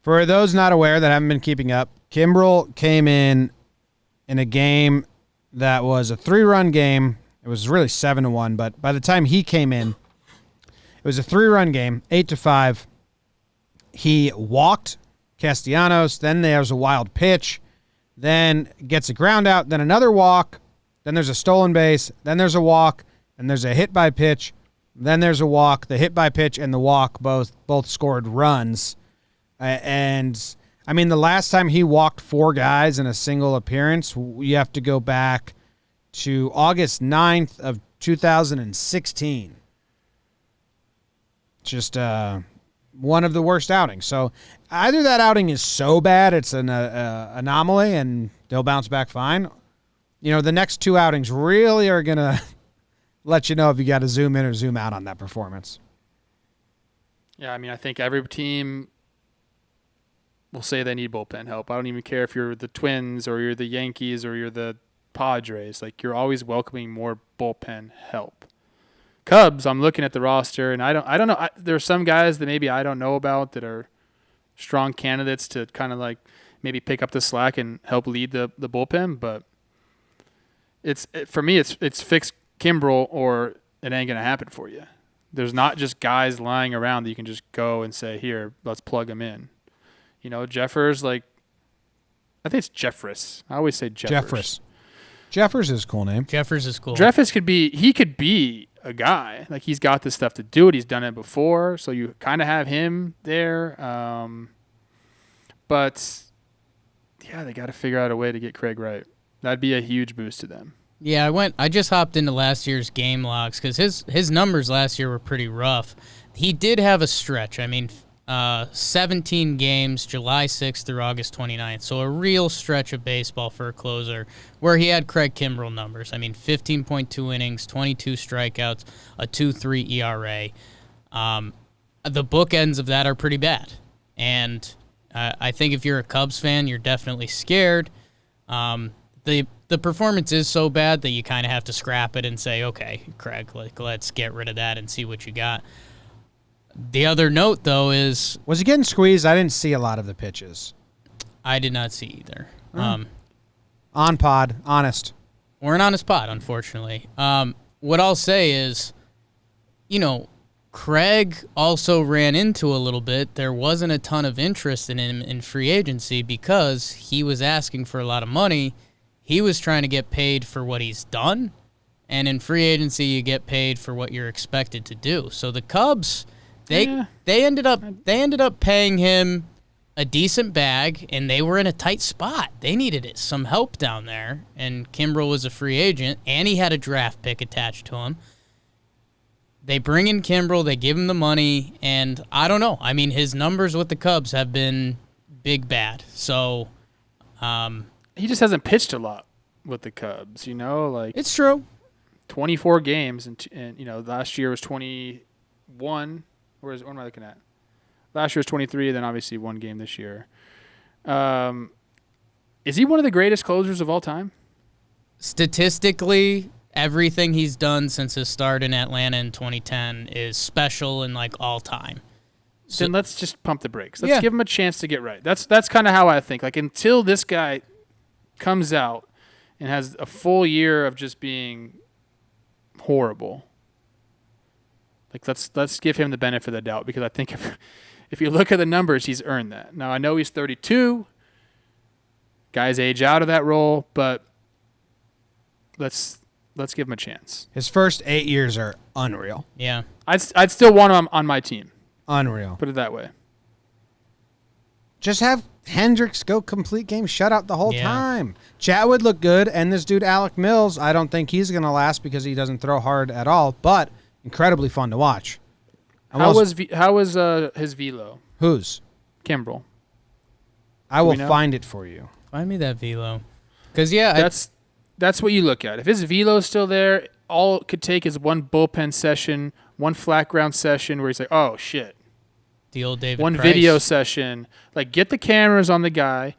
For those not aware that haven't been keeping up, Kimbrel came in a game that was a 3-run game. It was really 7-1, but by the time he came in, it was a 3-run game, 8-5. He walked Castellanos, then there's a wild pitch, then gets a ground out, then another walk, then there's a stolen base, then there's a walk, and there's a hit by pitch, then there's a walk. The hit by pitch and the walk both scored runs. And, I mean, the last time he walked 4 guys in a single appearance, you have to go back to August 9th of 2016. just one of the worst outings. So either that outing is so bad it's an anomaly and they'll bounce back fine. The next 2 outings really are going to let you know if you got to zoom in or zoom out on that performance. Yeah, I think every team will say they need bullpen help. I don't even care if you're the Twins or you're the Yankees or you're the Padres. You're always welcoming more bullpen help. Cubs, I'm looking at the roster, and I don't know. There are some guys that maybe I don't know about that are strong candidates to kind of maybe pick up the slack and help lead the bullpen. But for me, it's fix Kimbrel or it ain't gonna happen for you. There's not just guys lying around that you can just go and say, here, let's plug them in. Jeffers, I think it's Jeffress. I always say Jeffers. Jeffers is a cool name. Jeffers is cool. Jeffers could be a guy. He's got the stuff to do it. He's done it before, so you kind of have him there. But, yeah, they got to figure out a way to get Craig right. That'd be a huge boost to them. Yeah, I just hopped into last year's game logs because his numbers last year were pretty rough. He did have a stretch. 17 games, July 6th through August 29th. So a real stretch of baseball for a closer where he had Craig Kimbrel numbers. 15.2 innings, 22 strikeouts, a 2.3 ERA. The bookends of that are pretty bad. And I think if you're a Cubs fan, you're definitely scared. The performance is so bad that you kind of have to scrap it and say, okay, Craig, let's get rid of that and see what you got. The other note, though, is... Was he getting squeezed? I didn't see a lot of the pitches. I did not see either. On pod, honest. We're an honest pod, unfortunately. What I'll say is, Craig also ran into a little bit. There wasn't a ton of interest in him in free agency because he was asking for a lot of money. He was trying to get paid for what he's done, and in free agency, you get paid for what you're expected to do. So the Cubs... They ended up paying him a decent bag, and they were in a tight spot. They needed some help down there, and Kimbrel was a free agent, and he had a draft pick attached to him. They bring in Kimbrel, they give him the money, and I don't know. His numbers with the Cubs have been big bad. So he just hasn't pitched a lot with the Cubs, It's true. 24 games, and last year was 21. What am I looking at? Last year was 23, then obviously one game this year. Is he one of the greatest closers of all time? Statistically, everything he's done since his start in Atlanta in 2010 is special and all time. So, then let's just pump the brakes. Let's give him a chance to get right. That's kind of how I think. Until this guy comes out and has a full year of just being horrible. Let's give him the benefit of the doubt because I think if you look at the numbers, he's earned that. Now, I know he's 32. Guys age out of that role, but let's give him a chance. His first 8 years are unreal. Yeah. I'd still want him on my team. Unreal. Put it that way. Just have Hendricks go complete game shutout the whole time. Chatwood looked good, and this dude Alec Mills, I don't think he's going to last because he doesn't throw hard at all, but incredibly fun to watch. How was his velo? Whose? Kimbrel. I will find it for you. Find me that velo. Because, that's what you look at. If his velo is still there, all it could take is one bullpen session, one flat ground session where he's like, oh, shit. The old David One Price. video session. Get the cameras on the guy.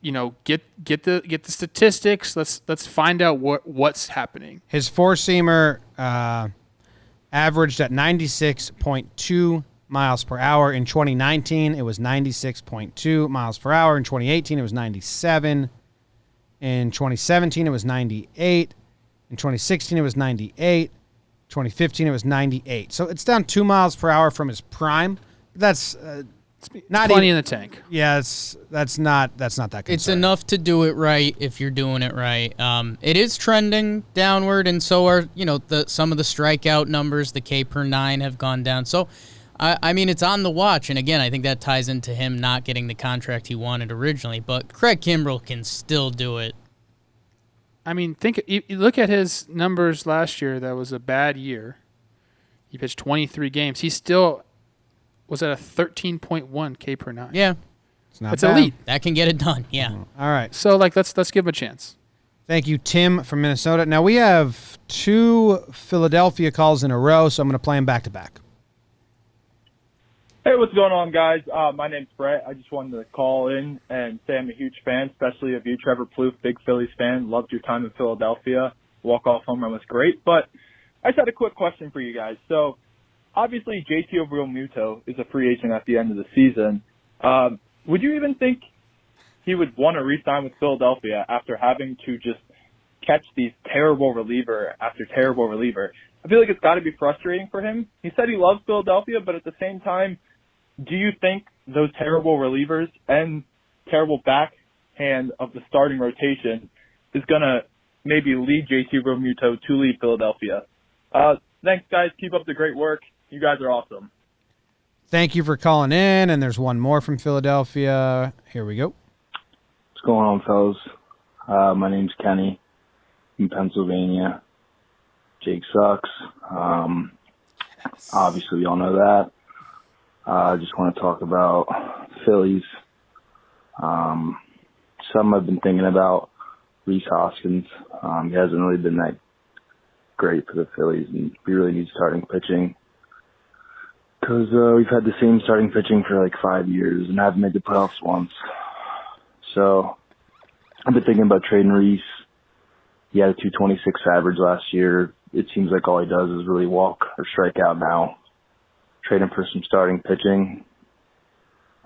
Get the statistics. Let's find out what's happening. His four-seamer averaged at 96.2 miles per hour. In 2019, it was 96.2 miles per hour. In 2018, it was 97. In 2017, it was 98. In 2016, it was 98. 2015, it was 98. So it's down 2 miles per hour from his prime. That's not plenty even in the tank. Yeah, that's not that concerning. It's enough to do it right if you're doing it right. It is trending downward, and so are some of the strikeout numbers. The K per 9 have gone down. So, it's on the watch. And again, I think that ties into him not getting the contract he wanted originally. But Craig Kimbrel can still do it. You look at his numbers last year. That was a bad year. He pitched 23 games. He still was at a 13.1 K per nine. Yeah. It's elite. That can get it done. Yeah. All right. So let's give him a chance. Thank you, Tim from Minnesota. Now we have 2 Philadelphia calls in a row, so I'm going to play them back to back. Hey, what's going on, guys? My name's Brett. I just wanted to call in and say I'm a huge fan, especially of you, Trevor Plouffe, big Phillies fan. Loved your time in Philadelphia. Walk-off home run was great. But I just had a quick question for you guys. So, obviously, JT Realmuto is a free agent at the end of the season. Would you even think he would want to re-sign with Philadelphia after having to just catch these terrible reliever after terrible reliever? I feel like it's got to be frustrating for him. He said he loves Philadelphia, but at the same time, do you think those terrible relievers and terrible backhand of the starting rotation is going to maybe lead JT Realmuto to leave Philadelphia? Thanks, guys. Keep up the great work. You guys are awesome. Thank you for calling in, and there's one more from Philadelphia. Here we go. What's going on, fellas? My name's Kenny from Pennsylvania. Jake sucks. Obviously, we all know that. I just want to talk about Phillies. Some I've been thinking about Rhys Hoskins. He hasn't really been that great for the Phillies, and we really need starting pitching. Because we've had the same starting pitching for like 5 years and haven't made the playoffs once. So I've been thinking about trading Rhys. He had a 226 average last year. It seems like all he does is really walk or strike out now. Trade him for some starting pitching.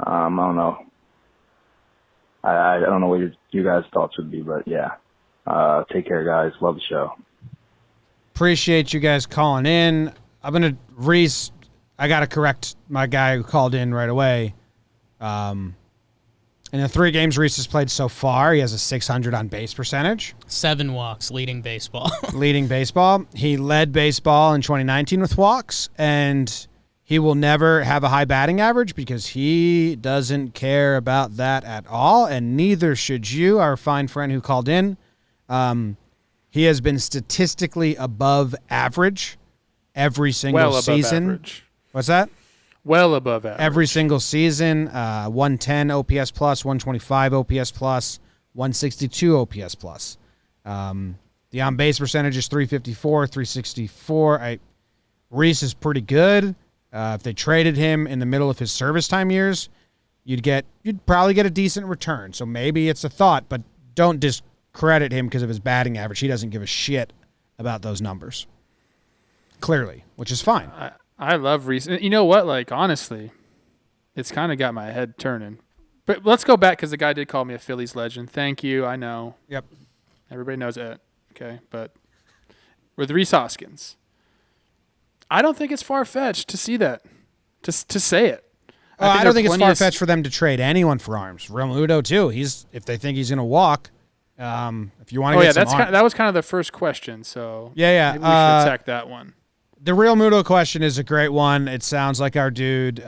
I don't know. I don't know what you guys' thoughts would be, but yeah. Take care, guys. Love the show. Appreciate you guys calling in. Reese, I got to correct my guy who called in right away. In the 3 games Reese has played so far, he has a 600 on base percentage. 7 walks, leading baseball. Leading baseball. He led baseball in 2019 with walks, and he will never have a high batting average because he doesn't care about that at all, and neither should you, our fine friend who called in. He has been statistically above average every single season. Average. What's that? Well above average. Every single season, 110 OPS plus, 125 OPS plus, 162 OPS plus. The on-base percentage is 354, 364. Reese is pretty good. If they traded him in the middle of his service time years, you'd probably get a decent return. So maybe it's a thought, but don't discredit him because of his batting average. He doesn't give a shit about those numbers. Clearly, which is fine. I love Reese. You know what? Like, honestly, it's kind of got my head turning. But let's go back because the guy did call me a Phillies legend. Thank you. I know. Yep. Everybody knows it. Okay. But with Rhys Hoskins, I don't think it's far-fetched to see that, to say it. I don't think it's far-fetched for them to trade anyone for arms. Realmuto, too. If they think he's going to walk, if you want to get some arms. That was kind of the first question. So yeah. Maybe we should attack that one. The Realmuto question is a great one. It sounds like our dude.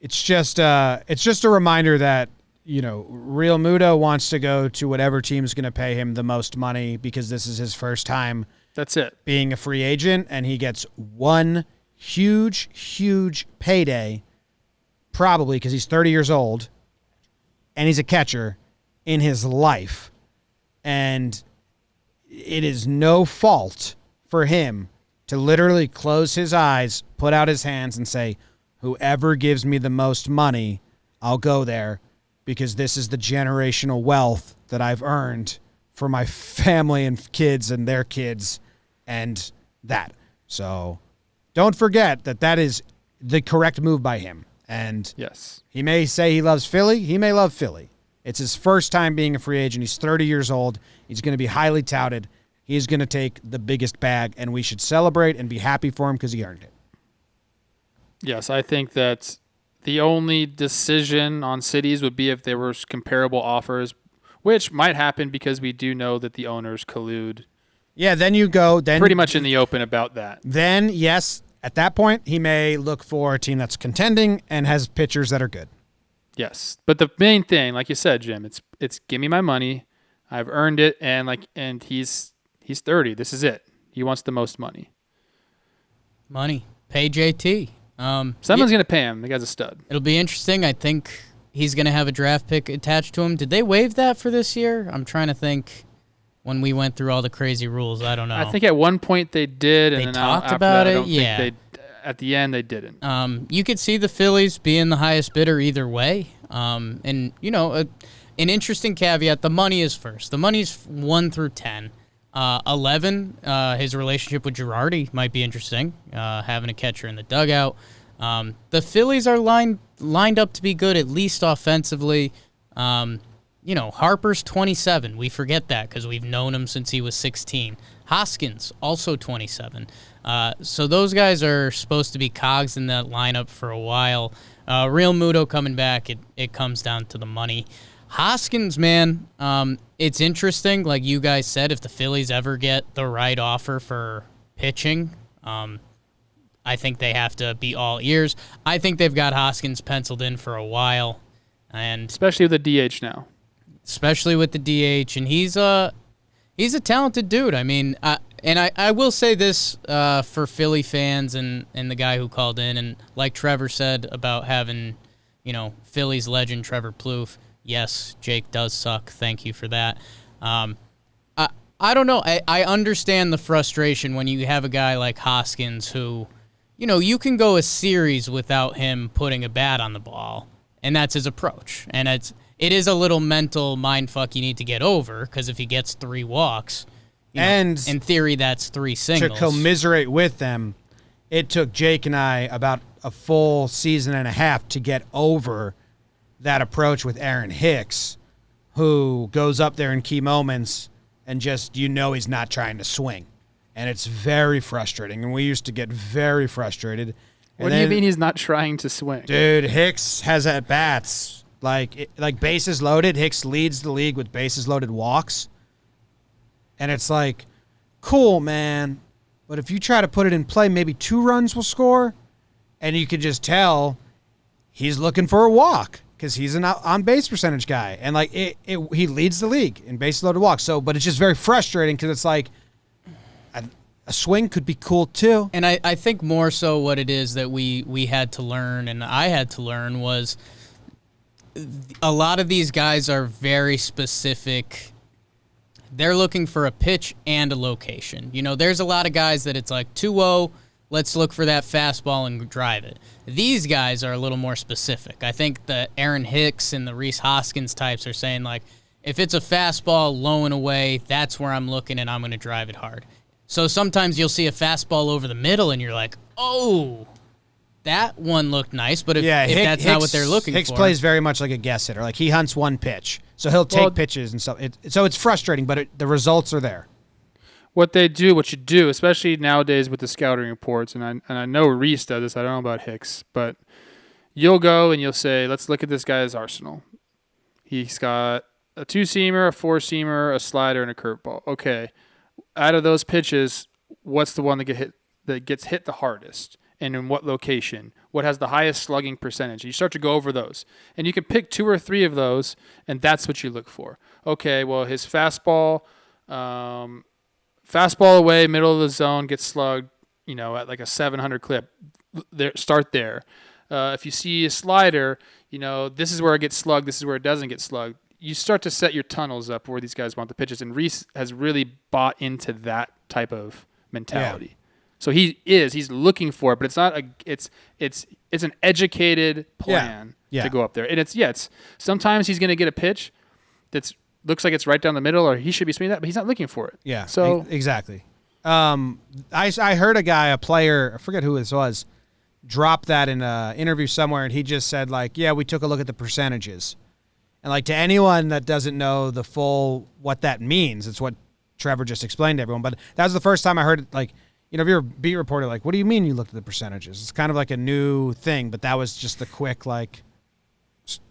It's just a reminder that, Realmuto wants to go to whatever team's going to pay him the most money because this is his first time. That's it. Being a free agent, and he gets one huge, huge payday, probably because he's 30 years old, and he's a catcher in his life, and it is no fault for him to literally close his eyes, put out his hands, and say, whoever gives me the most money, I'll go there because this is the generational wealth that I've earned for my family and kids and their kids and that. So don't forget that is the correct move by him. And yes, he may say he loves Philly. He may love Philly. It's his first time being a free agent. He's 30 years old. He's going to be highly touted. He's going to take the biggest bag, and we should celebrate and be happy for him because he earned it. Yes, I think that the only decision on cities would be if there were comparable offers, which might happen because we do know that the owners collude. Yeah, then you go. Then pretty much in the open about that. Then, yes, at that point, he may look for a team that's contending and has pitchers that are good. Yes, but the main thing, like you said, Jim, it's give me my money. I've earned it, and he's 30. This is it. He wants the most money. Money. Pay JT. Someone's going to pay him. The guy's a stud. It'll be interesting. I think he's going to have a draft pick attached to him. Did they waive that for this year? I'm trying to think when we went through all the crazy rules. I don't know. I think at one point they did, and They then talked after about that, it? I don't Yeah. think at the end they didn't. You could see the Phillies being the highest bidder either way. And, you know, an interesting caveat, the money is first. The money's 1 through 10. 11, his relationship with Girardi might be interesting, having a catcher in the dugout. The Phillies are lined up to be good, at least offensively. You know, Harper's 27. We forget that because we've known him since he was 16. Hoskins, also 27. So those guys are supposed to be cogs in that lineup for a while. Real Muto coming back, it comes down to the money. Hoskins, man, it's interesting. Like you guys said, if the Phillies ever get the right offer for pitching, I think they have to be all ears. I think they've got Hoskins penciled in for a while, and especially with the DH now. Especially with the DH, and he's a talented dude. I mean, I will say this for Philly fans and the guy who called in, and like Trevor said about having, you know, Phillies legend Trevor Plouffe. Yes, Jake does suck. Thank you for that. I don't know. I understand the frustration when you have a guy like Hoskins who, you know, you can go a series without him putting a bat on the ball, and that's his approach. And it is a little mental mindfuck you need to get over, because if he gets 3 walks, in theory that's 3 singles. To commiserate with them, it took Jake and I about a full season and a half to get over that approach with Aaron Hicks, who goes up there in key moments and just, you know, he's not trying to swing. And it's very frustrating. And we used to get very frustrated. What do you mean he's not trying to swing? Dude, Hicks has at-bats. Like bases loaded, Hicks leads the league with bases loaded walks. And it's like, cool, man. But if you try to put it in play, maybe 2 runs will score. And you can just tell he's looking for a walk because he's an on-base percentage guy. And, like, he leads the league in bases loaded walks. So, but it's just very frustrating because it's like a swing could be cool too. And I think more so what it is that we had to learn and I had to learn was a lot of these guys are very specific. They're looking for a pitch and a location. You know, there's a lot of guys that it's like 2-0, let's look for that fastball and drive it. These guys are a little more specific. I think the Aaron Hicks and the Rhys Hoskins types are saying, like, if it's a fastball low and away, that's where I'm looking and I'm going to drive it hard. So sometimes you'll see a fastball over the middle and you're like, oh, that one looked nice, but if that's not what they're looking Hicks for. Hicks plays very much like a guess hitter. Like, he hunts one pitch. So he'll take pitches and stuff. So it's frustrating, but the results are there. What you do, especially nowadays with the scouting reports, and I know Reese does this, I don't know about Hicks, but you'll go and you'll say, let's look at this guy's arsenal. He's got a 2-seamer, a 4-seamer, a slider, and a curveball. Okay, out of those pitches, what's the one that gets hit the hardest? And in what location? What has the highest slugging percentage? You start to go over those. And you can pick 2 or 3 of those, and that's what you look for. Okay, well, his fastball away, middle of the zone, gets slugged, at like a 700 clip. Start there. If you see a slider, this is where it gets slugged, this is where it doesn't get slugged. You start to set your tunnels up where these guys want the pitches, and Reese has really bought into that type of mentality. Yeah. So he's looking for it, but it's not it's an educated plan to go up there. And it's sometimes he's going to get a pitch that's looks like it's right down the middle, or he should be swinging that, but he's not looking for it. Yeah. So exactly. I heard a player, I forget who this was, drop that in an interview somewhere, and he just said, like, yeah, we took a look at the percentages. And, like, to anyone that doesn't know the full what that means, it's what Trevor just explained to everyone. But that was the first time I heard it, like, if you're a beat reporter, like, what do you mean you looked at the percentages? It's kind of like a new thing, but that was just the quick, like,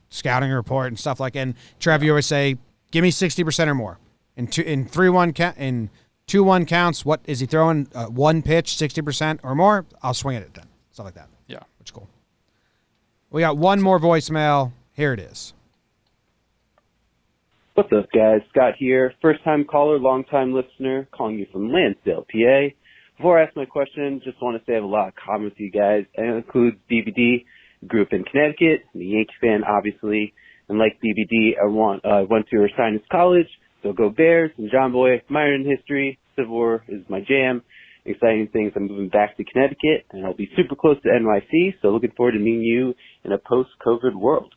scouting report and stuff like. And Trevor, you always say, give me 60% or more. In 2-1 counts, what is he throwing? One pitch, 60% or more? I'll swing it then. Stuff like that. Yeah, which is cool. We got one more voicemail. Here it is. What's up, guys? Scott here. First-time caller, long-time listener, calling you from Lansdale, PA. Before I ask my question, just want to say I have a lot of comments with you guys, and it includes BBD. Grew up in Connecticut. I'm a Yankee fan, obviously, and like BBD, I went to Ursinus College. So go Bears and JOMBOY. Minor in history. Civil War is my jam. Exciting things. I'm moving back to Connecticut, and I'll be super close to NYC. So looking forward to meeting you in a post-COVID world.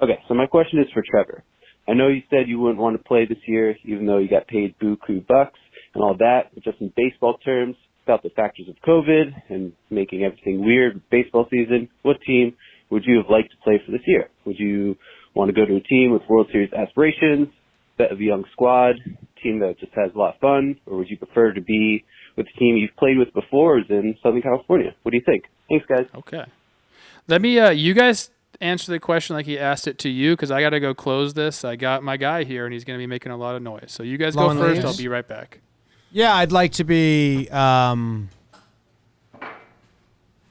Okay, so my question is for Trevor. I know you said you wouldn't want to play this year, even though you got paid buku bucks and all that, but just in baseball terms, about the factors of COVID and making everything weird with baseball season, what team would you have liked to play for this year? Would you want to go to a team with World Series aspirations, bet of a young squad, team that just has a lot of fun, or would you prefer to be with a team you've played with before is in Southern California? What do you think? Thanks, guys. Okay. Let me, you guys answer the question like he asked it to you, because I got to go close this. I got my guy here, and he's going to be making a lot of noise. So you guys go first. I'll be right back. Yeah, I'd like to be I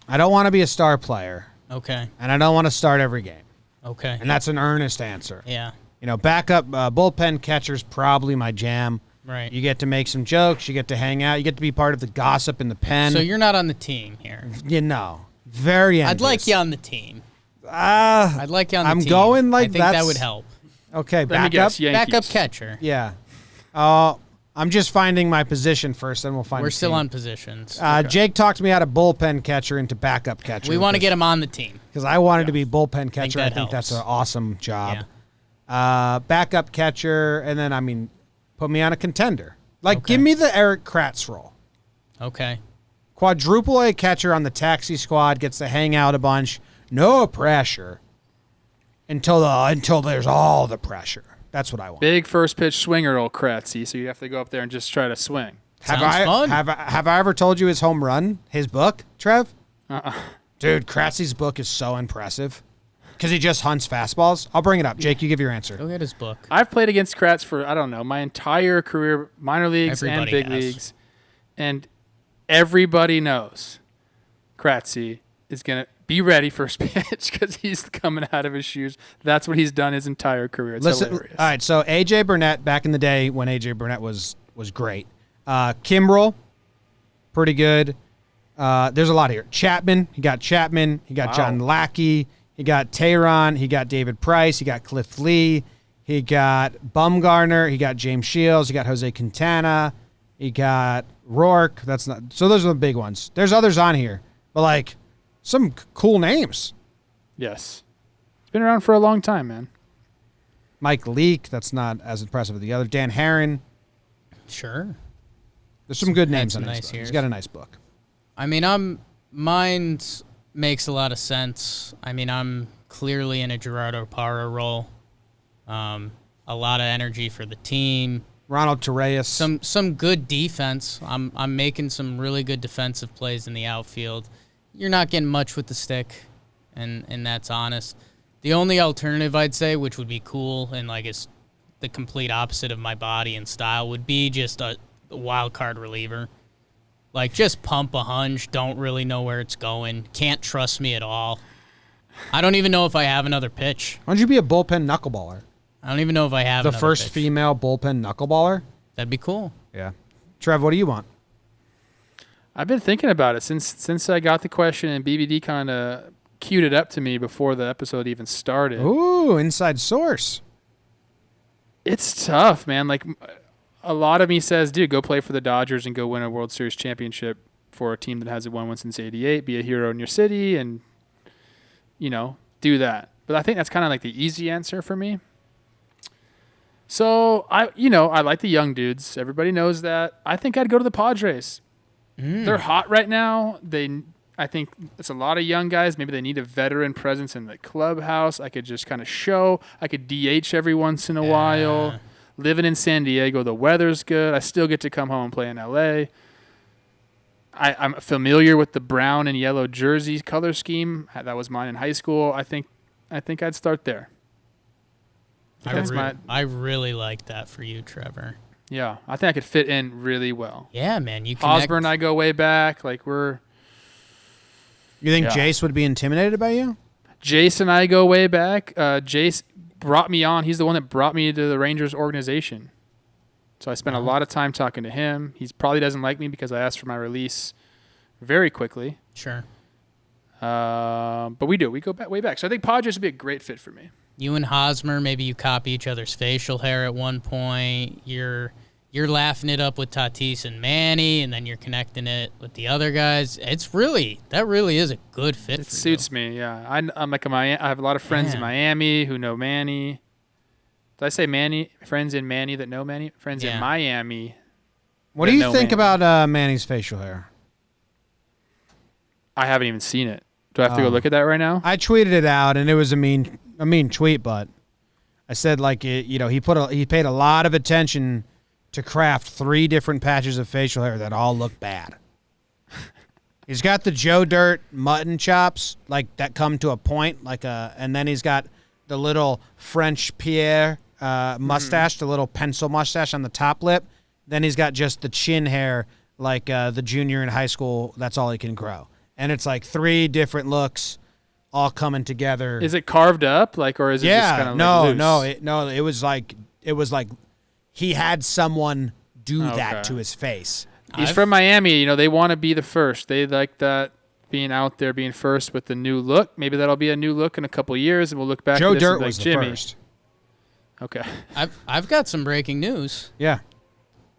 don't want to be a star player. Okay. And I don't want to start every game. Okay. And that's an earnest answer. Yeah. You know, backup bullpen catcher's probably my jam. Right. You get to make some jokes. You get to hang out. You get to be part of the gossip in the pen. So you're not on the team here. You know, very envious. I'd like you on the team. I'd like you on the team. I'm going like I think that would help. Okay, backup catcher. Yeah. I'm just finding my position first, then we'll find. We're still team. on positions. Jake talked me out of bullpen catcher into backup catcher. We want to get him on the team because I wanted to be bullpen catcher. I think helps. that's an awesome job. Yeah. Backup catcher, and then put me on a contender. Give me the Eric Kratz role. Okay. Quadruple A catcher on the taxi squad, gets to hang out a bunch, no pressure until there's all the pressure. That's what I want. Big first pitch swinger, old Kratzy. So you have to go up there and just try to swing. Have I ever told you his home run, his book, Trev? Dude, Kratzy's book is so impressive because he just hunts fastballs. I'll bring it up. Jake, you give your answer. Go get his book. I've played against Kratz for, I don't know, my entire career, minor leagues and big leagues. And everybody knows Kratzy is going to be ready first pitch because he's coming out of his shoes. That's what he's done his entire career. It's hilarious. All right, so A.J. Burnett, back in the day when A.J. Burnett was great. Kimbrel, pretty good. There's a lot here. Chapman, he got John Lackey, he got Tehran, he got David Price, he got Cliff Lee, he got Bumgarner, he got James Shields, he got Jose Quintana, he got Rourke. So those are the big ones. There's others on here, but some cool names. Yes. It's been around for a long time, man. Mike Leake, that's not as impressive as the other. Dan Herron. Sure. There's some good names some on nice his book. He's got a nice book. Mine makes a lot of sense. I'm clearly in a Gerardo Parra role. A lot of energy for the team. Ronald Torreyes. Some good defense. I'm making some really good defensive plays in the outfield. You're not getting much with the stick, and that's honest. The only alternative I'd say, which would be cool and is the complete opposite of my body and style, would be just a wild card reliever. Just pump a hunch, don't really know where it's going, can't trust me at all. I don't even know if I have another pitch. Why don't you be a bullpen knuckleballer? I don't even know if I have the first pitch. Female bullpen knuckleballer? That'd be cool. Yeah. Trev, what do you want? I've been thinking about it since I got the question, and BBD kind of queued it up to me before the episode even started. Ooh, inside source. It's tough, man. A lot of me says, dude, go play for the Dodgers and go win a World Series championship for a team that hasn't won one since '88. Be a hero in your city and, do that. But I think that's kind of the easy answer for me. So, I like the young dudes. Everybody knows that. I think I'd go to the Padres. They're hot right now. I think it's a lot of young guys. Maybe they need a veteran presence in the clubhouse. I could just kind of show. I could DH every once in a while. Living in San Diego, the weather's good. I still get to come home and play in LA. I'm familiar with the brown and yellow jersey color scheme. That was mine in high school. I think I'd start there. I really like that for you, Trevor. Yeah, I think I could fit in really well. Yeah, man. You Hosmer and I go way back. You think Jace would be intimidated by you? Jace and I go way back. Jace brought me on. He's the one that brought me to the Rangers organization. So I spent a lot of time talking to him. He probably doesn't like me because I asked for my release very quickly. Sure. But we do. We go back way back. So I think Padres would be a great fit for me. You and Hosmer, maybe you copy each other's facial hair at one point. You're laughing it up with Tatis and Manny, and then you're connecting it with the other guys. That really is a good fit. It suits me. Yeah, I'm like I have a lot of friends in Miami who know Manny. Did I say Manny? Friends in Manny that know Manny. Friends in Miami. What do you think about Manny's facial hair? I haven't even seen it. Do I have to go look at that right now? I tweeted it out, and it was a mean tweet, but I said he paid a lot of attention to craft 3 different patches of facial hair that all look bad. He's got the Joe Dirt mutton chops that come to a point, and then he's got the little French Pierre mustache, the little pencil mustache on the top lip. Then he's got just the chin hair like the junior in high school. That's all he can grow. And it's 3 different looks all coming together. Is it carved up, or is it just kind of loose? No. It was like he had someone do that to his face. He's from Miami. They want to be the first. They like that being out there, being first with the new look. Maybe that'll be a new look in a couple of years, and we'll look back. Joe at this Dirt and was the Jimmy. first. Okay. I've got some breaking news. Yeah.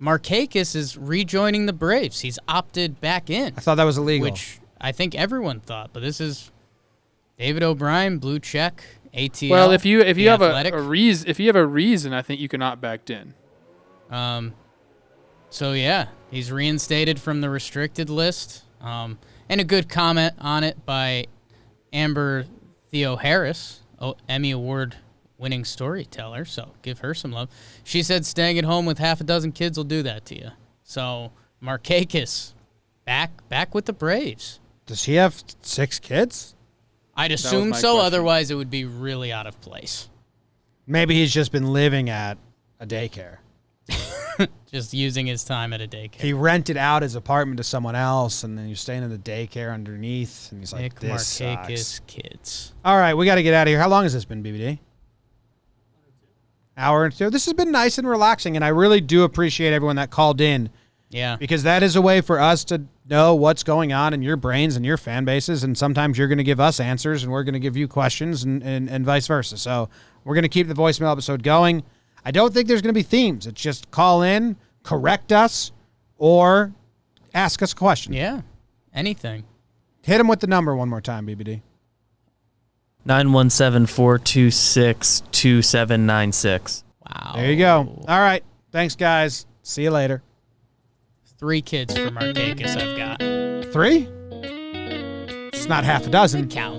Markakis is rejoining the Braves. He's opted back in. I thought that was illegal. Which I think everyone thought, but this is David O'Brien, blue check, ATL. Well, if you have Athletic. a reason, I think you can opt back in. So yeah, he's reinstated from the restricted list. And a good comment on it by Amber Theo Harris, Emmy Award winning storyteller. So give her some love. She said staying at home with half a dozen kids will do that to you. So Markakis back with the Braves. Does he have 6 kids? I'd assume so. Question. Otherwise, it would be really out of place. Maybe he's just been living at a daycare. Just using his time at a daycare. He rented out his apartment to someone else, and then you're staying in the daycare underneath, and he's like, Nick this Markakis sucks. kids. All right, we got to get out of here. How long has this been, BBD? Hour and 2. This has been nice and relaxing, and I really do appreciate everyone that called in. Yeah. Because that is a way for us to know what's going on in your brains and your fan bases, and sometimes you're going to give us answers, and we're going to give you questions, and vice versa. So we're going to keep the voicemail episode going. I don't think there's going to be themes. It's just call in, correct us, or ask us a question. Yeah, anything. Hit him with the number one more time, BBD. 917-426-2796. Wow. There you go. All right. Thanks, guys. See you later. 3 kids for Markakis I've got. 3? It's not half a dozen. Count.